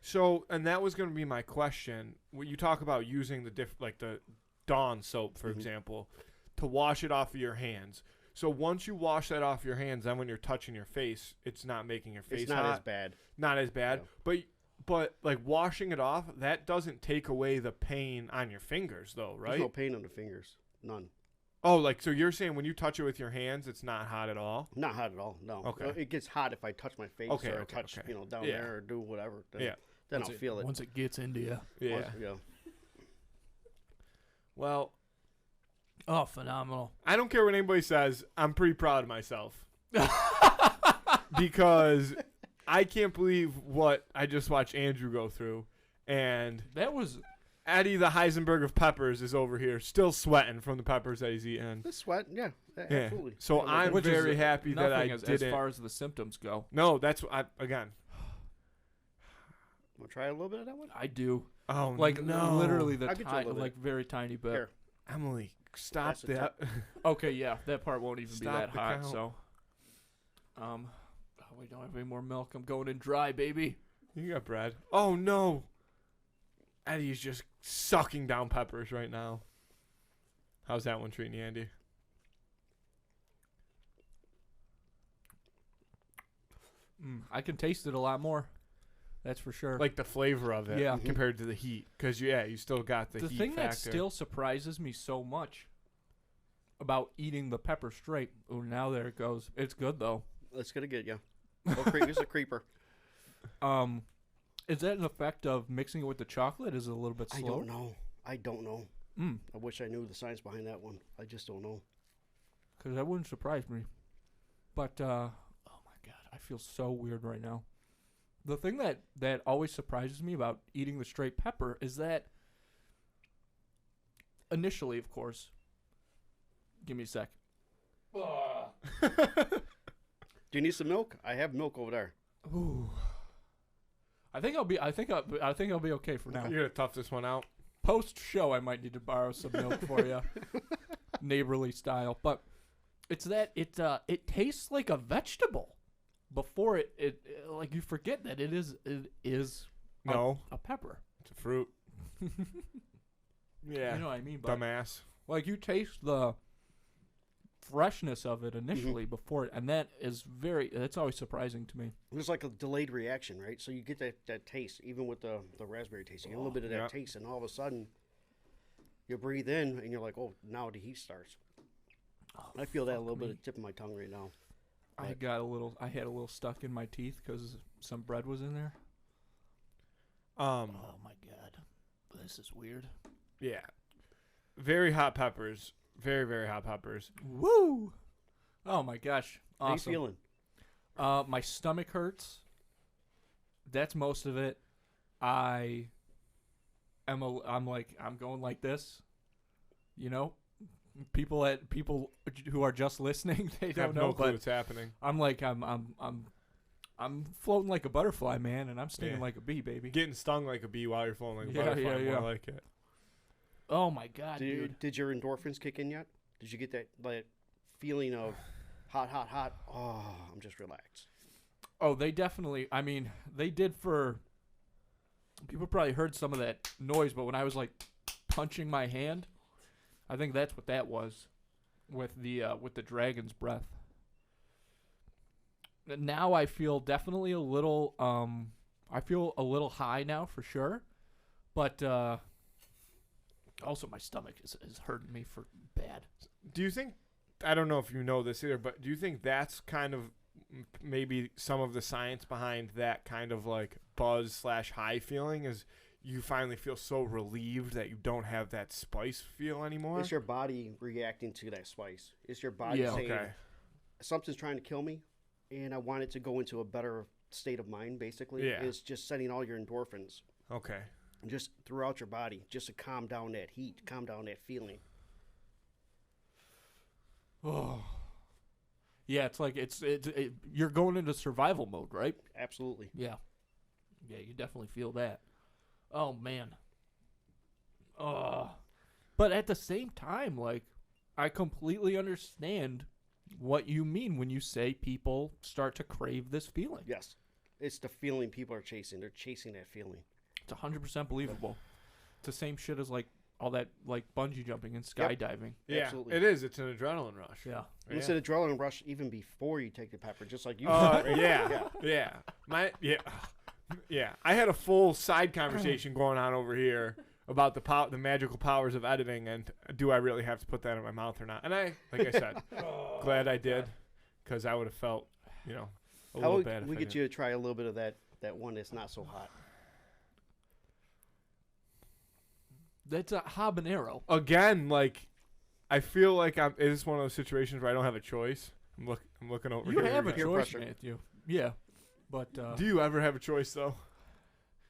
So, and that was going to be my question. When you talk about using like the Dawn soap, for example, to wash it off of your hands. So once you wash that off your hands, then when you're touching your face, it's not making your face It's not hot. as bad. Not as bad. No. But like washing it off, that doesn't take away the pain on your fingers, though, right? There's no pain on the fingers. None. Oh, like so you're saying when you touch it with your hands, it's not hot at all? Not hot at all. No. Okay. It gets hot if I touch my face Okay, or I okay, touch, okay. down Yeah. there or do whatever. Then, Yeah. Then Once I'll feel it. Once it gets into you. Yeah. Yeah. Well, Oh, phenomenal. I don't care what anybody says. I'm pretty proud of myself. Because I can't believe what I just watched Andrew go through. And That was Eddie, the Heisenberg of peppers, is over here still sweating from the peppers that he's eating. The sweat, yeah, Yeah. absolutely. So Yeah, I'm which is very happy that I nothing as didn't. far as the symptoms go. No, that's again. Want to try a little bit of that one? I do. Oh Like no! literally the I'll get you a little bit. like very tiny bit. Here. Emily, stop That's a that. Okay, yeah, that part won't even Stop be that the hot. count. So, we don't have any more milk. I'm going in dry, baby. You got bread. Oh no! Eddie's just sucking down peppers right now. How's that one treating you, Andy? I can taste it a lot more. That's for sure. Like the flavor of it, Yeah. compared to the heat, because you still got the the heat thing that factor. still surprises me so much about eating the pepper straight. Oh, now there it goes. It's good though. That's gonna get you. It's a creeper. Is that an effect of mixing it with the chocolate? Is it a little bit I slower? don't know. I don't know. I wish I knew the science behind that one. I just don't know. Because that wouldn't surprise me. But, oh my God, I feel so weird right now. The thing that always surprises me about eating the straight pepper is that initially, of course, give me a sec. Do you need some milk? I have milk over there. Ooh. I think I'll be okay for now. You're gonna tough this one out. Post show, I might need to borrow some milk for you, neighborly style. But it's that it tastes like a vegetable before it like you forget that it is No, a pepper. it's a fruit. Yeah, You know what I mean? But dumbass. like you taste the freshness of it initially before it, and that's always surprising to me. It's like a delayed reaction, right? So you get that taste, even with the raspberry taste. You get a little bit of that Yeah. taste, and all of a sudden, you breathe in, and you're like, oh, now the heat starts. I feel that a little bit at the tip of my tongue right now. I had a little stuck in my teeth because some bread was in there. Oh my God, this is weird. Yeah, very hot peppers. Very, very hot peppers. Woo! Oh my gosh, awesome. How you feeling? My stomach hurts. That's most of it. I'm going like this. You know, people who are just listening, they Have don't no know, clue but what's happening. I'm like I'm floating like a butterfly, man, and I'm stinging Yeah. like a bee, baby. Getting stung like a bee while you're floating like a Yeah, butterfly. yeah. More like it. Oh my God, dude. Did your endorphins kick in yet? Did you get that feeling of hot, hot, hot? Oh, I'm just relaxed. Oh, they definitely. I mean, they did for. People probably heard some of that noise, but when I was like punching my hand, I think that's what that was, with the dragon's breath. Now I feel definitely a little. I feel a little high now for sure, but also my stomach is hurting me for bad. Do you think? I don't know if you know this either, but do you think that's kind of maybe some of the science behind that kind of like buzz/high feeling is you finally feel so relieved that you don't have that spice feel anymore? It's your body reacting to that spice. It's your body Yeah. saying, Okay. something's trying to kill me, and I want it to go into a better state of mind. Basically, Yeah. is just setting all your endorphins Okay. just throughout your body, just to calm down that heat, calm down that feeling. Oh. Yeah, it's like you're going into survival mode, right? Absolutely. Yeah. Yeah, you definitely feel that. Oh man. Oh. But at the same time, like, I completely understand what you mean when you say people start to crave this feeling. Yes, it's the feeling people are chasing. They're chasing that feeling. It's 100% believable. It's the same shit as like all that like bungee jumping and skydiving. Yeah, Absolutely. it is. It's an adrenaline rush. Yeah. And it's an adrenaline rush even before you take the pepper, just like you. Yeah. Yeah. I had a full side conversation going on over here about the magical powers of editing, and do I really have to put that in my mouth or not? And I, like I said, glad I did, because I would have felt, a little bad. We get you to try a little bit of that one that's not so hot. That's a habanero. Again, like, I feel like it is one of those situations where I don't have a choice. I'm looking over You here. have a Peer choice, pressure. Matthew. Yeah. But Do you ever have a choice, though?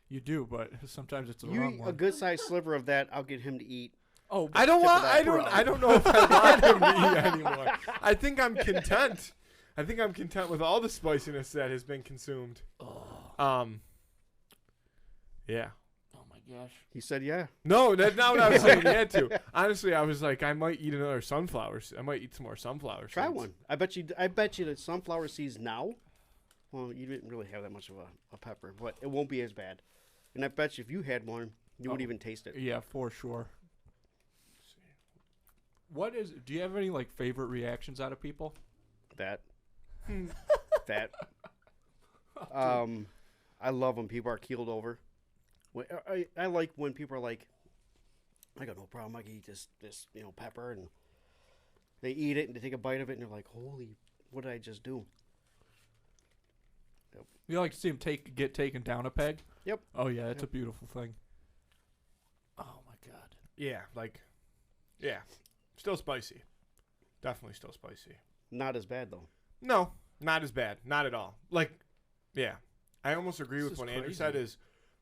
you do, but sometimes it's the You wrong eat one. a good sized sliver of that, I'll get him to eat. Oh, I don't Tip of want. that, I bro. don't know if I want him to eat anymore. I think I'm content. I think I'm content with all the spiciness that has been consumed. Yeah. oh my gosh. He said, "Yeah." No, that's not what I was saying. Yeah, too. Honestly, I was like, I might eat another sunflowers. I might eat some more sunflower Try seeds. one. I bet you the sunflower seeds now. Well, you didn't really have that much of a pepper, but it won't be as bad. And I bet you if you had one, you wouldn't even taste it. Yeah, for sure. Do you have any like favorite reactions out of people? That. I love when people are keeled over. I like when people are like, I got no problem. I can eat this pepper, and they eat it and they take a bite of it and they're like, holy, what did I just do? You like to see them get taken down a peg? Yep. Oh yeah, it's a beautiful thing. Oh my god. Yeah, still spicy. Definitely still spicy. Not as bad though. No, not as bad. Not at all. Like, yeah. I almost agree This with is what Andrew crazy. said is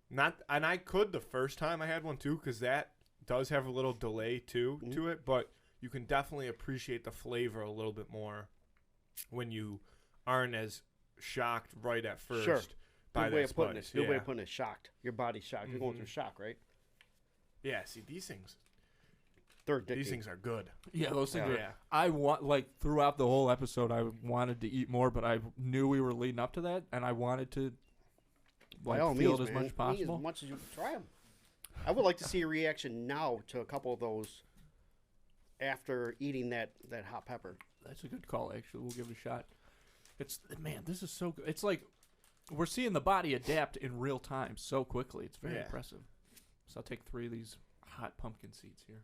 not, and I could the first time I had one too, because that does have a little delay too to it, but you can definitely appreciate the flavor a little bit more when you aren't as shocked right at first Sure. by Good way that of putting it. spice. Good way Yeah. of putting it. Shocked. Your body's shocked. You're going through shock, right? Yeah, see, these things They're addicting. These things are good. Yeah, those things Yeah. are. Yeah. I want throughout the whole episode, I wanted to eat more, but I knew we were leading up to that, and I wanted to By all feel means, it as man. much as possible. Eat as much as you try them. I would like to see a reaction now to a couple of those after eating that hot pepper. That's a good call, actually. We'll give it a shot. This is so good. It's like we're seeing the body adapt in real time so quickly. It's very Yeah. impressive. So I'll take 3 of these hot pumpkin seeds here.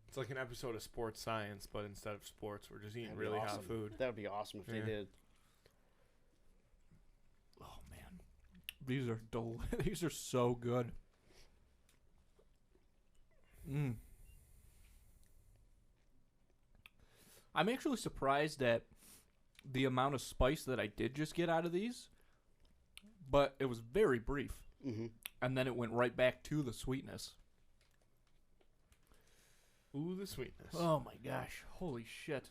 It's like an episode of Sports Science, but instead of sports, we're just eating That'd be really hot awesome. food. That would be awesome if they Yeah. did. Oh man, these are these are so good. I'm actually surprised at the amount of spice that I did just get out of these, but it was very brief, Mm-hmm. and then it went right back to the sweetness. Ooh, the sweetness. Oh my gosh, holy shit!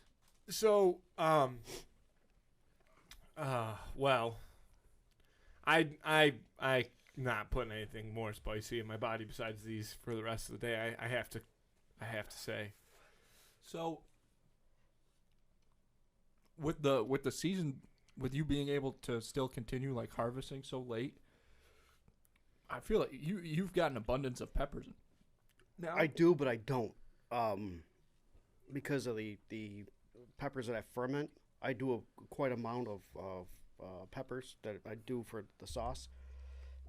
So, well, I not putting anything more spicy in my body besides these for the rest of the day. I have to say. So with the season, with you being able to still continue like harvesting so late, I feel like you've got an abundance of peppers. Now I do, but I don't. Because of the peppers that I ferment, I do quite amount of peppers that I do for the sauce.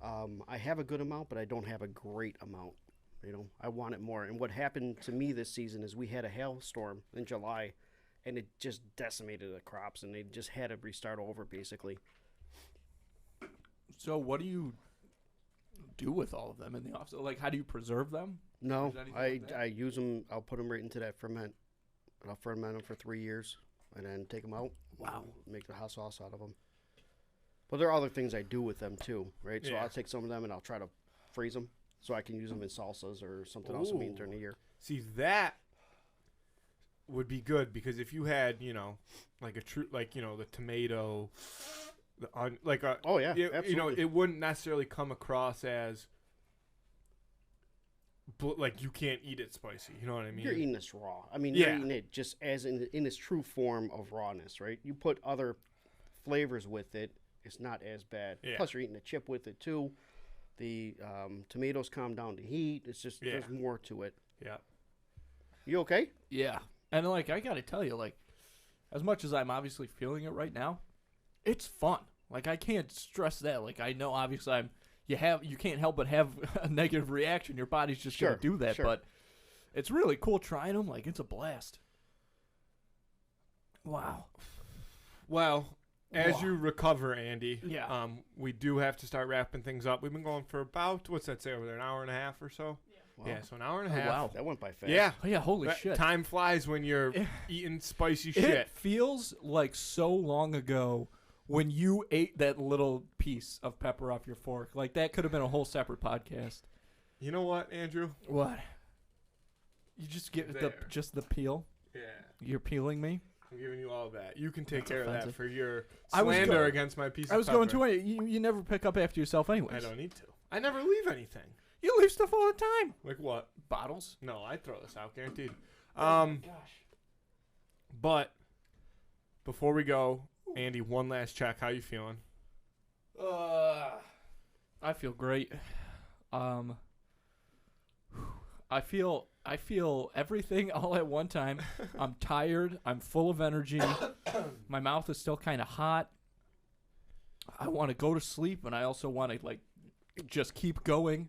I have a good amount, but I don't have a great amount. I want it more. And what happened to me this season is we had a hailstorm in July, and it just decimated the crops, and they just had to restart over, basically. So what do you do with all of them in the off? Like, how do you preserve them? No, Is anything like that? I use them. I'll put them right into that ferment. And I'll ferment them for 3 years, and then take them out Wow. Make the hot sauce out of them. But there are other things I do with them too, right? So Yeah. I'll take some of them and I'll try to freeze them so I can use them in salsas or something else I'm eating during the year. See, that would be good because if you had, like a true, like, the tomato, Oh yeah, it wouldn't necessarily come across as like you can't eat it spicy. You know what I mean? You're eating this raw. I mean, Yeah. you're eating it just as in its true form of rawness, right? You put other flavors with it, it's not as bad. Yeah. Plus, you're eating a chip with it too. The tomatoes calm down the heat. It's just there's more to it. Yeah. You okay? Yeah. And like I gotta tell you, like, as much as I'm obviously feeling it right now, it's fun. Like I can't stress that. Like I know obviously you can't help but have a negative reaction. Your body's just gonna do that. Sure. But it's really cool trying them. Like it's a blast. Wow. Well, as Wow. you recover, Andy, Yeah. we do have to start wrapping things up. We've been going for about, what's that say over there, an hour and a half or so? Wow. Yeah, so an hour and a Oh, half. wow. That went by fast. Yeah. Oh yeah. Holy That- shit. Time flies when you're eating spicy It shit. feels like so long ago when you ate that little piece of pepper off your fork. Like that could have been a whole separate podcast. You know what, Andrew? What? You just get There. the peel. Yeah. You're peeling me. I'm giving you all that. You can take That's care of offensive. that for your I was slander go- against my piece of I was pepper. going to. You never pick up after yourself, anyways. I don't need to. I never leave anything. You leave stuff all the time. Like what? Bottles. No, I throw this out, guaranteed. Gosh. But before we go, Andy, one last check. How you feeling? I feel great. I feel everything all at one time. I'm tired. I'm full of energy. My mouth is still kind of hot. I want to go to sleep, and I also want to like just keep going.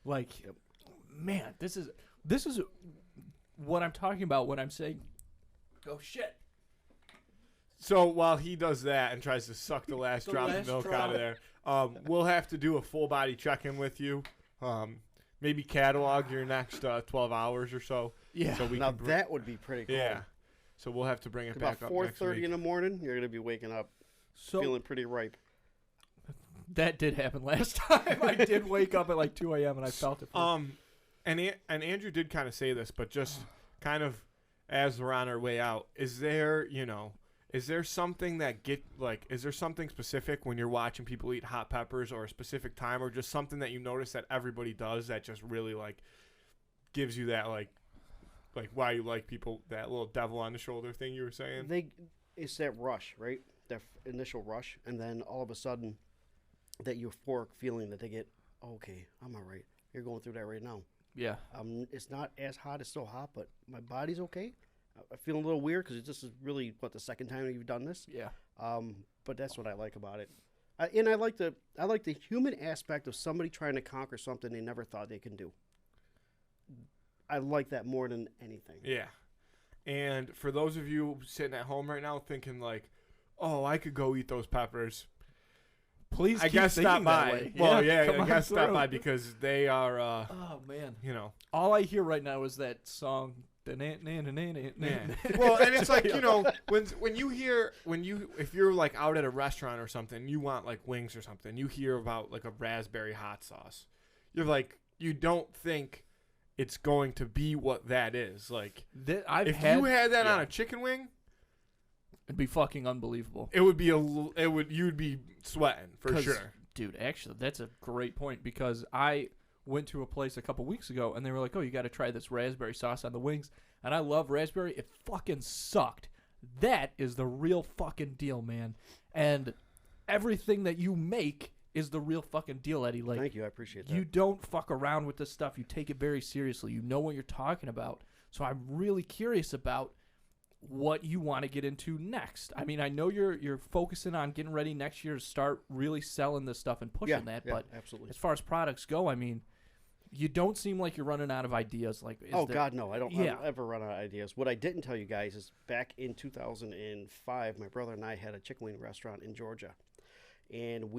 Like, man, this is what I'm talking about when I'm saying, "Oh shit." So while he does that and tries to suck the last The drop last of milk drop. out of there, we'll have to do a full body check-in with you. Maybe catalog your next 12 hours or so. Yeah. So we Now can that would be pretty cool. yeah. So we'll have to bring it About back up next 4:30 week. in the morning, you're gonna be waking up So feeling pretty ripe. that did happen last time. I did wake up at like 2 a.m. and I felt it. And Andrew did kind of say this, but just kind of as we're on our way out, is there something is there something specific when you're watching people eat hot peppers or a specific time or just something that you notice that everybody does that just really like gives you that like why you like people, that little devil on the shoulder thing you were saying? It's that rush, right? That initial rush, and then all of a sudden, that euphoric feeling that they get. Okay, I'm all right. You're going through that right now. Yeah. It's not as hot. It's still hot, but my body's okay. I feel a little weird because this is really the second time you've done this. Yeah. But that's what I like about it. And I like the human aspect of somebody trying to conquer something they never thought they can do. I like that more than anything. Yeah. And for those of you sitting at home right now thinking like, oh, I could go eat those peppers, Please, I keep guess thinking stop that by. way. Well, come I on guess stop through. by because they are, Oh man. all I hear right now is that song. Yeah. Yeah. Well, and it's like, when if you're like out at a restaurant or something, you want like wings or something, you hear about like a raspberry hot sauce. You're like, you don't think it's going to be what that is. Like, if you had that on a chicken wing, it'd be fucking unbelievable. it would be you'd be sweating for 'Cause, sure. Dude, actually, that's a great point because I went to a place a couple weeks ago and they were like, "Oh, you got to try this raspberry sauce on the wings." And I love raspberry. It fucking sucked. That is the real fucking deal, man. And everything that you make is the real fucking deal, Eddie. Like, Thank you. I appreciate that. you don't fuck around with this stuff. You take it very seriously. You know what you're talking about. So I'm really curious about what you want to get into next. I mean, I know you're focusing on getting ready next year to start really selling this stuff and pushing that, but absolutely. as far as products go, I mean, you don't seem like you're running out of ideas. Like, God, no! I don't Yeah. ever run out of ideas. What I didn't tell you guys is back in 2005, my brother and I had a chicken wing restaurant in Georgia, and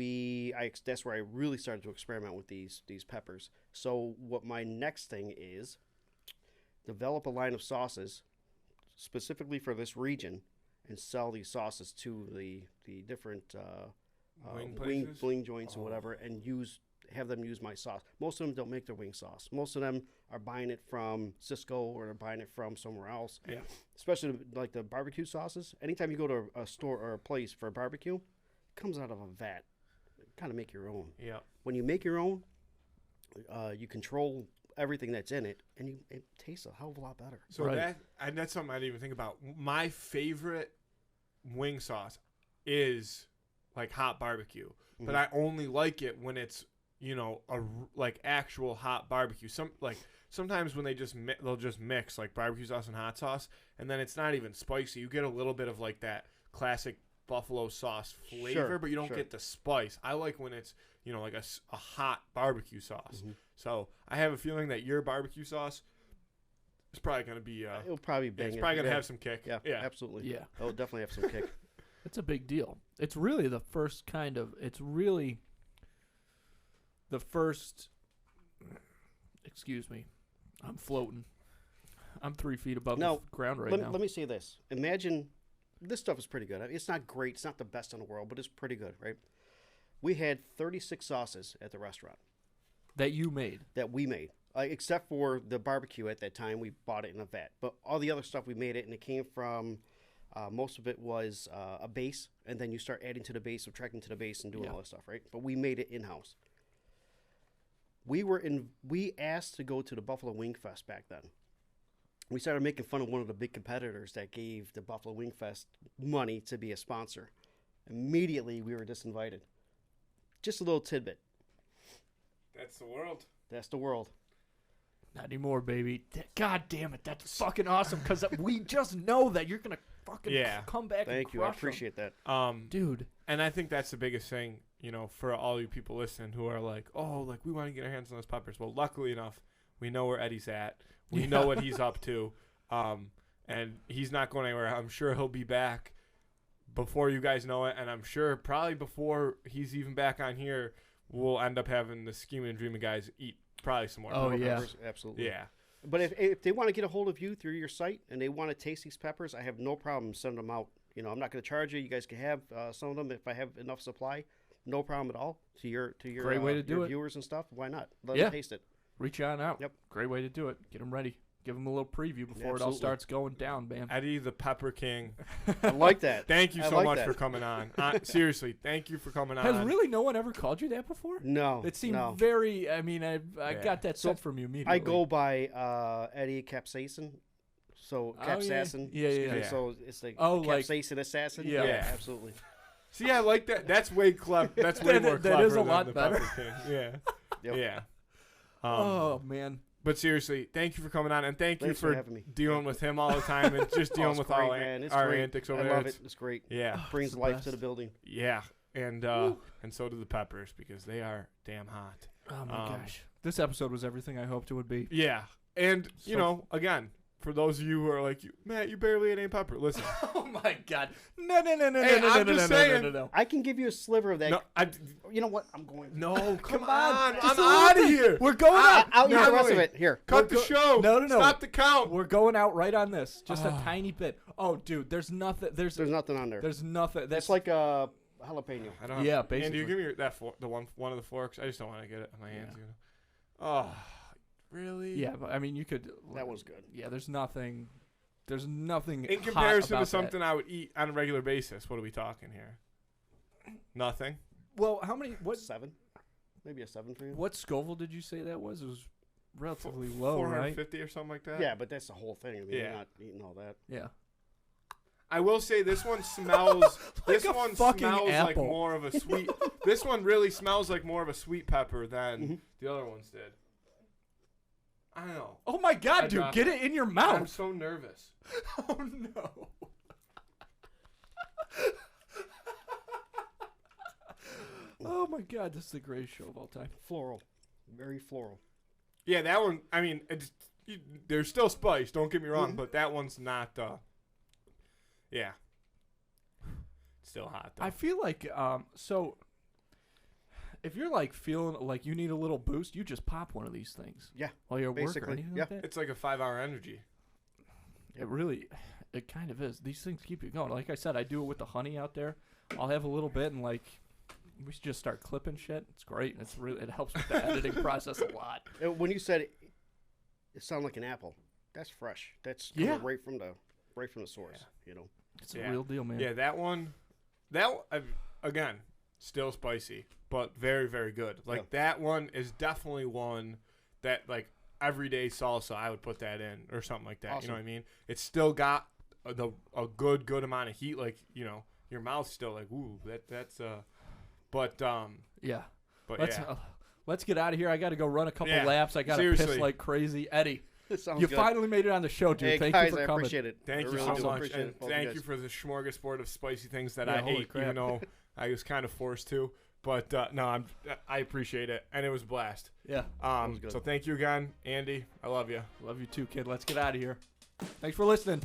that's where I really started to experiment with these peppers. So what my next thing is, develop a line of sauces specifically for this region, and sell these sauces to the different Wing places? joints Oh. or whatever, and have them use my sauce. Most of them don't make their wing sauce. Most of them are buying it from Cisco or they're buying it from somewhere else. Yeah. Especially like the barbecue sauces. Anytime you go to a store or a place for a barbecue, it comes out of a vat. Kind of make your own. Yeah. When you make your own, you control everything that's in it, and it tastes a hell of a lot better. So that's something I didn't even think about. My favorite wing sauce is like hot barbecue, but I only like it when it's like actual hot barbecue. Sometimes when they'll just mix like barbecue sauce and hot sauce, and then it's not even spicy. You get a little bit of like that classic buffalo sauce flavor, but you don't get the spice. I like when it's like a hot barbecue sauce. So I have a feeling that your barbecue sauce is probably going to be it'll probably bang. it's probably going to have some kick. Yeah, absolutely. Yeah. It'll definitely have some kick. It's a big deal. It's really the first excuse me, I'm floating. I'm 3 feet above the ground right now. Let me say this. Imagine, this stuff is pretty good. It's not great. It's not the best in the world, but it's pretty good, right? We had 36 sauces at the restaurant. That you made. That we made. Except for the barbecue at that time, we bought it in a vat. But all the other stuff we made it, and it came from, most of it was a base, and then you start adding to the base, subtracting to the base, and doing all that stuff, right? But we made it in-house. We asked to go to the Buffalo Wing Fest back then. We started making fun of one of the big competitors that gave the Buffalo Wing Fest money to be a sponsor. Immediately, we were disinvited. Just a little tidbit. That's the world. That's the world. Not anymore, baby. God damn it. That's fucking awesome because we just know that you're going to fucking come back and Thank you. I crush 'em. appreciate that. Dude. And I think that's the biggest thing, for all you people listening who are like, oh, like we want to get our hands on those peppers. Well, luckily enough, we know where Eddie's at. We know what he's up to. And he's not going anywhere. I'm sure he'll be back before you guys know it. And I'm sure probably before he's even back on here, we'll end up having the Scheming and Dreaming guys eat probably some more. Oh, yeah. Peppers. Absolutely. Yeah. But if they want to get a hold of you through your site and they want to taste these peppers, I have no problem sending them out. I'm not going to charge you. You guys can have some of them if I have enough supply. No problem at all to your Great way to do your it. viewers and stuff. Why not? Let them taste it. Reach on out. Yep. Great way to do it. Get them ready. Give them a little preview before it all starts going down, man. Eddie the Pepper King. I like that. Thank you so much for coming on. Seriously, thank you for coming on. Has really no one ever called you that before? No. It seemed very, I got that So sense from you immediately. I go by Eddie Capssassin. So Capssassin. Yeah. So it's like like Capssassin Assassin. Yeah. Absolutely. See, I like that. That's way clever. That's way more clever. That is a than lot the better. Pepper King. Yeah. Yep. Yeah. Oh, man. But seriously, thank you for coming on, and thank you Thanks for for having me. dealing with him all the time and just dealing It's with great, all man. It's our great. antics over I there. love it. It's great. Yeah. Brings It's the life best. to the building. Yeah. And so do the peppers because they are damn hot. Oh, my gosh. This episode was everything I hoped it would be. Yeah. And, again, for those of you who are like, Matt, you barely ate any pepper. Listen. Oh, my God. No. Hey, I'm just saying. No. I can give you a sliver of that. No, You know what? I'm going. no, come on. on. Just I'm a little out of bit. here. We're going out. I'll eat No, the rest of wait. it. Here. Cut the show. No. Stop the count. We're going out right on this. Just a tiny bit. Oh, dude, there's nothing. There's nothing on there. There's nothing. That's It's like a jalapeno. I don't Yeah, Andy, basically. you give me one of the forks. I just don't want to get it on my hands. Oh, really? Yeah, but I mean, you could. That was good. Yeah, there's nothing. There's nothing In hot comparison to about something that. I would eat on a regular basis, what are we talking here? Nothing. Well, how many? What? 7? Maybe a 7 for you. What Scoville did you say that was? It was relatively low, right? 450 or something like that. Yeah, but that's the whole thing. I mean, Yeah. you're not eating all that. Yeah. I will say this one smells. Like this a one fucking smells like apple. more of a sweet. This one really smells like more of a sweet pepper than the other ones did. I don't know. Oh my God, I dude! dropped Get it. it in your I'm mouth. so nervous. Oh no. Oh my God, this is the greatest show of all time. Floral. Very floral. Yeah, that one. I mean, there's still spice. Don't get me wrong, but that one's not. Yeah. Still hot though. I feel like so. If you're like feeling like you need a little boost, you just pop one of these things. Yeah. While you're at work or Basically, anything yeah. like that. It's like a 5-hour energy. It really, It kind of is. These things keep you going. Like I said, I do it with the honey out there. I'll have a little bit and like we should just start clipping shit. It's great. It helps with the editing process a lot. When you said it sounded like an apple, that's fresh. That's coming right from the source. You know, it's a real deal, man. Yeah, that one, again, still spicy, but very, very good. Like that one is definitely one that like everyday salsa I would put that in or something like that. Awesome. You know what I mean? It's still got a good amount of heat. Like your mouth's still like ooh that's yeah. But let's get out of here. I got to go run a couple laps. I got to seriously. piss like crazy. Eddie, sounds you good. finally made it on the show, dude. Hey, Thank guys, you for I coming. appreciate it. Thank I you really so do much, appreciate and it. Both thank guys. you for the smorgasbord of spicy things that Yeah, I holy ate, crap. even though I was kind of forced to. But no, I appreciate it, and it was a blast. Yeah. was good. So thank you again, Andy. I love you. Love you too, kid. Let's get out of here. Thanks for listening.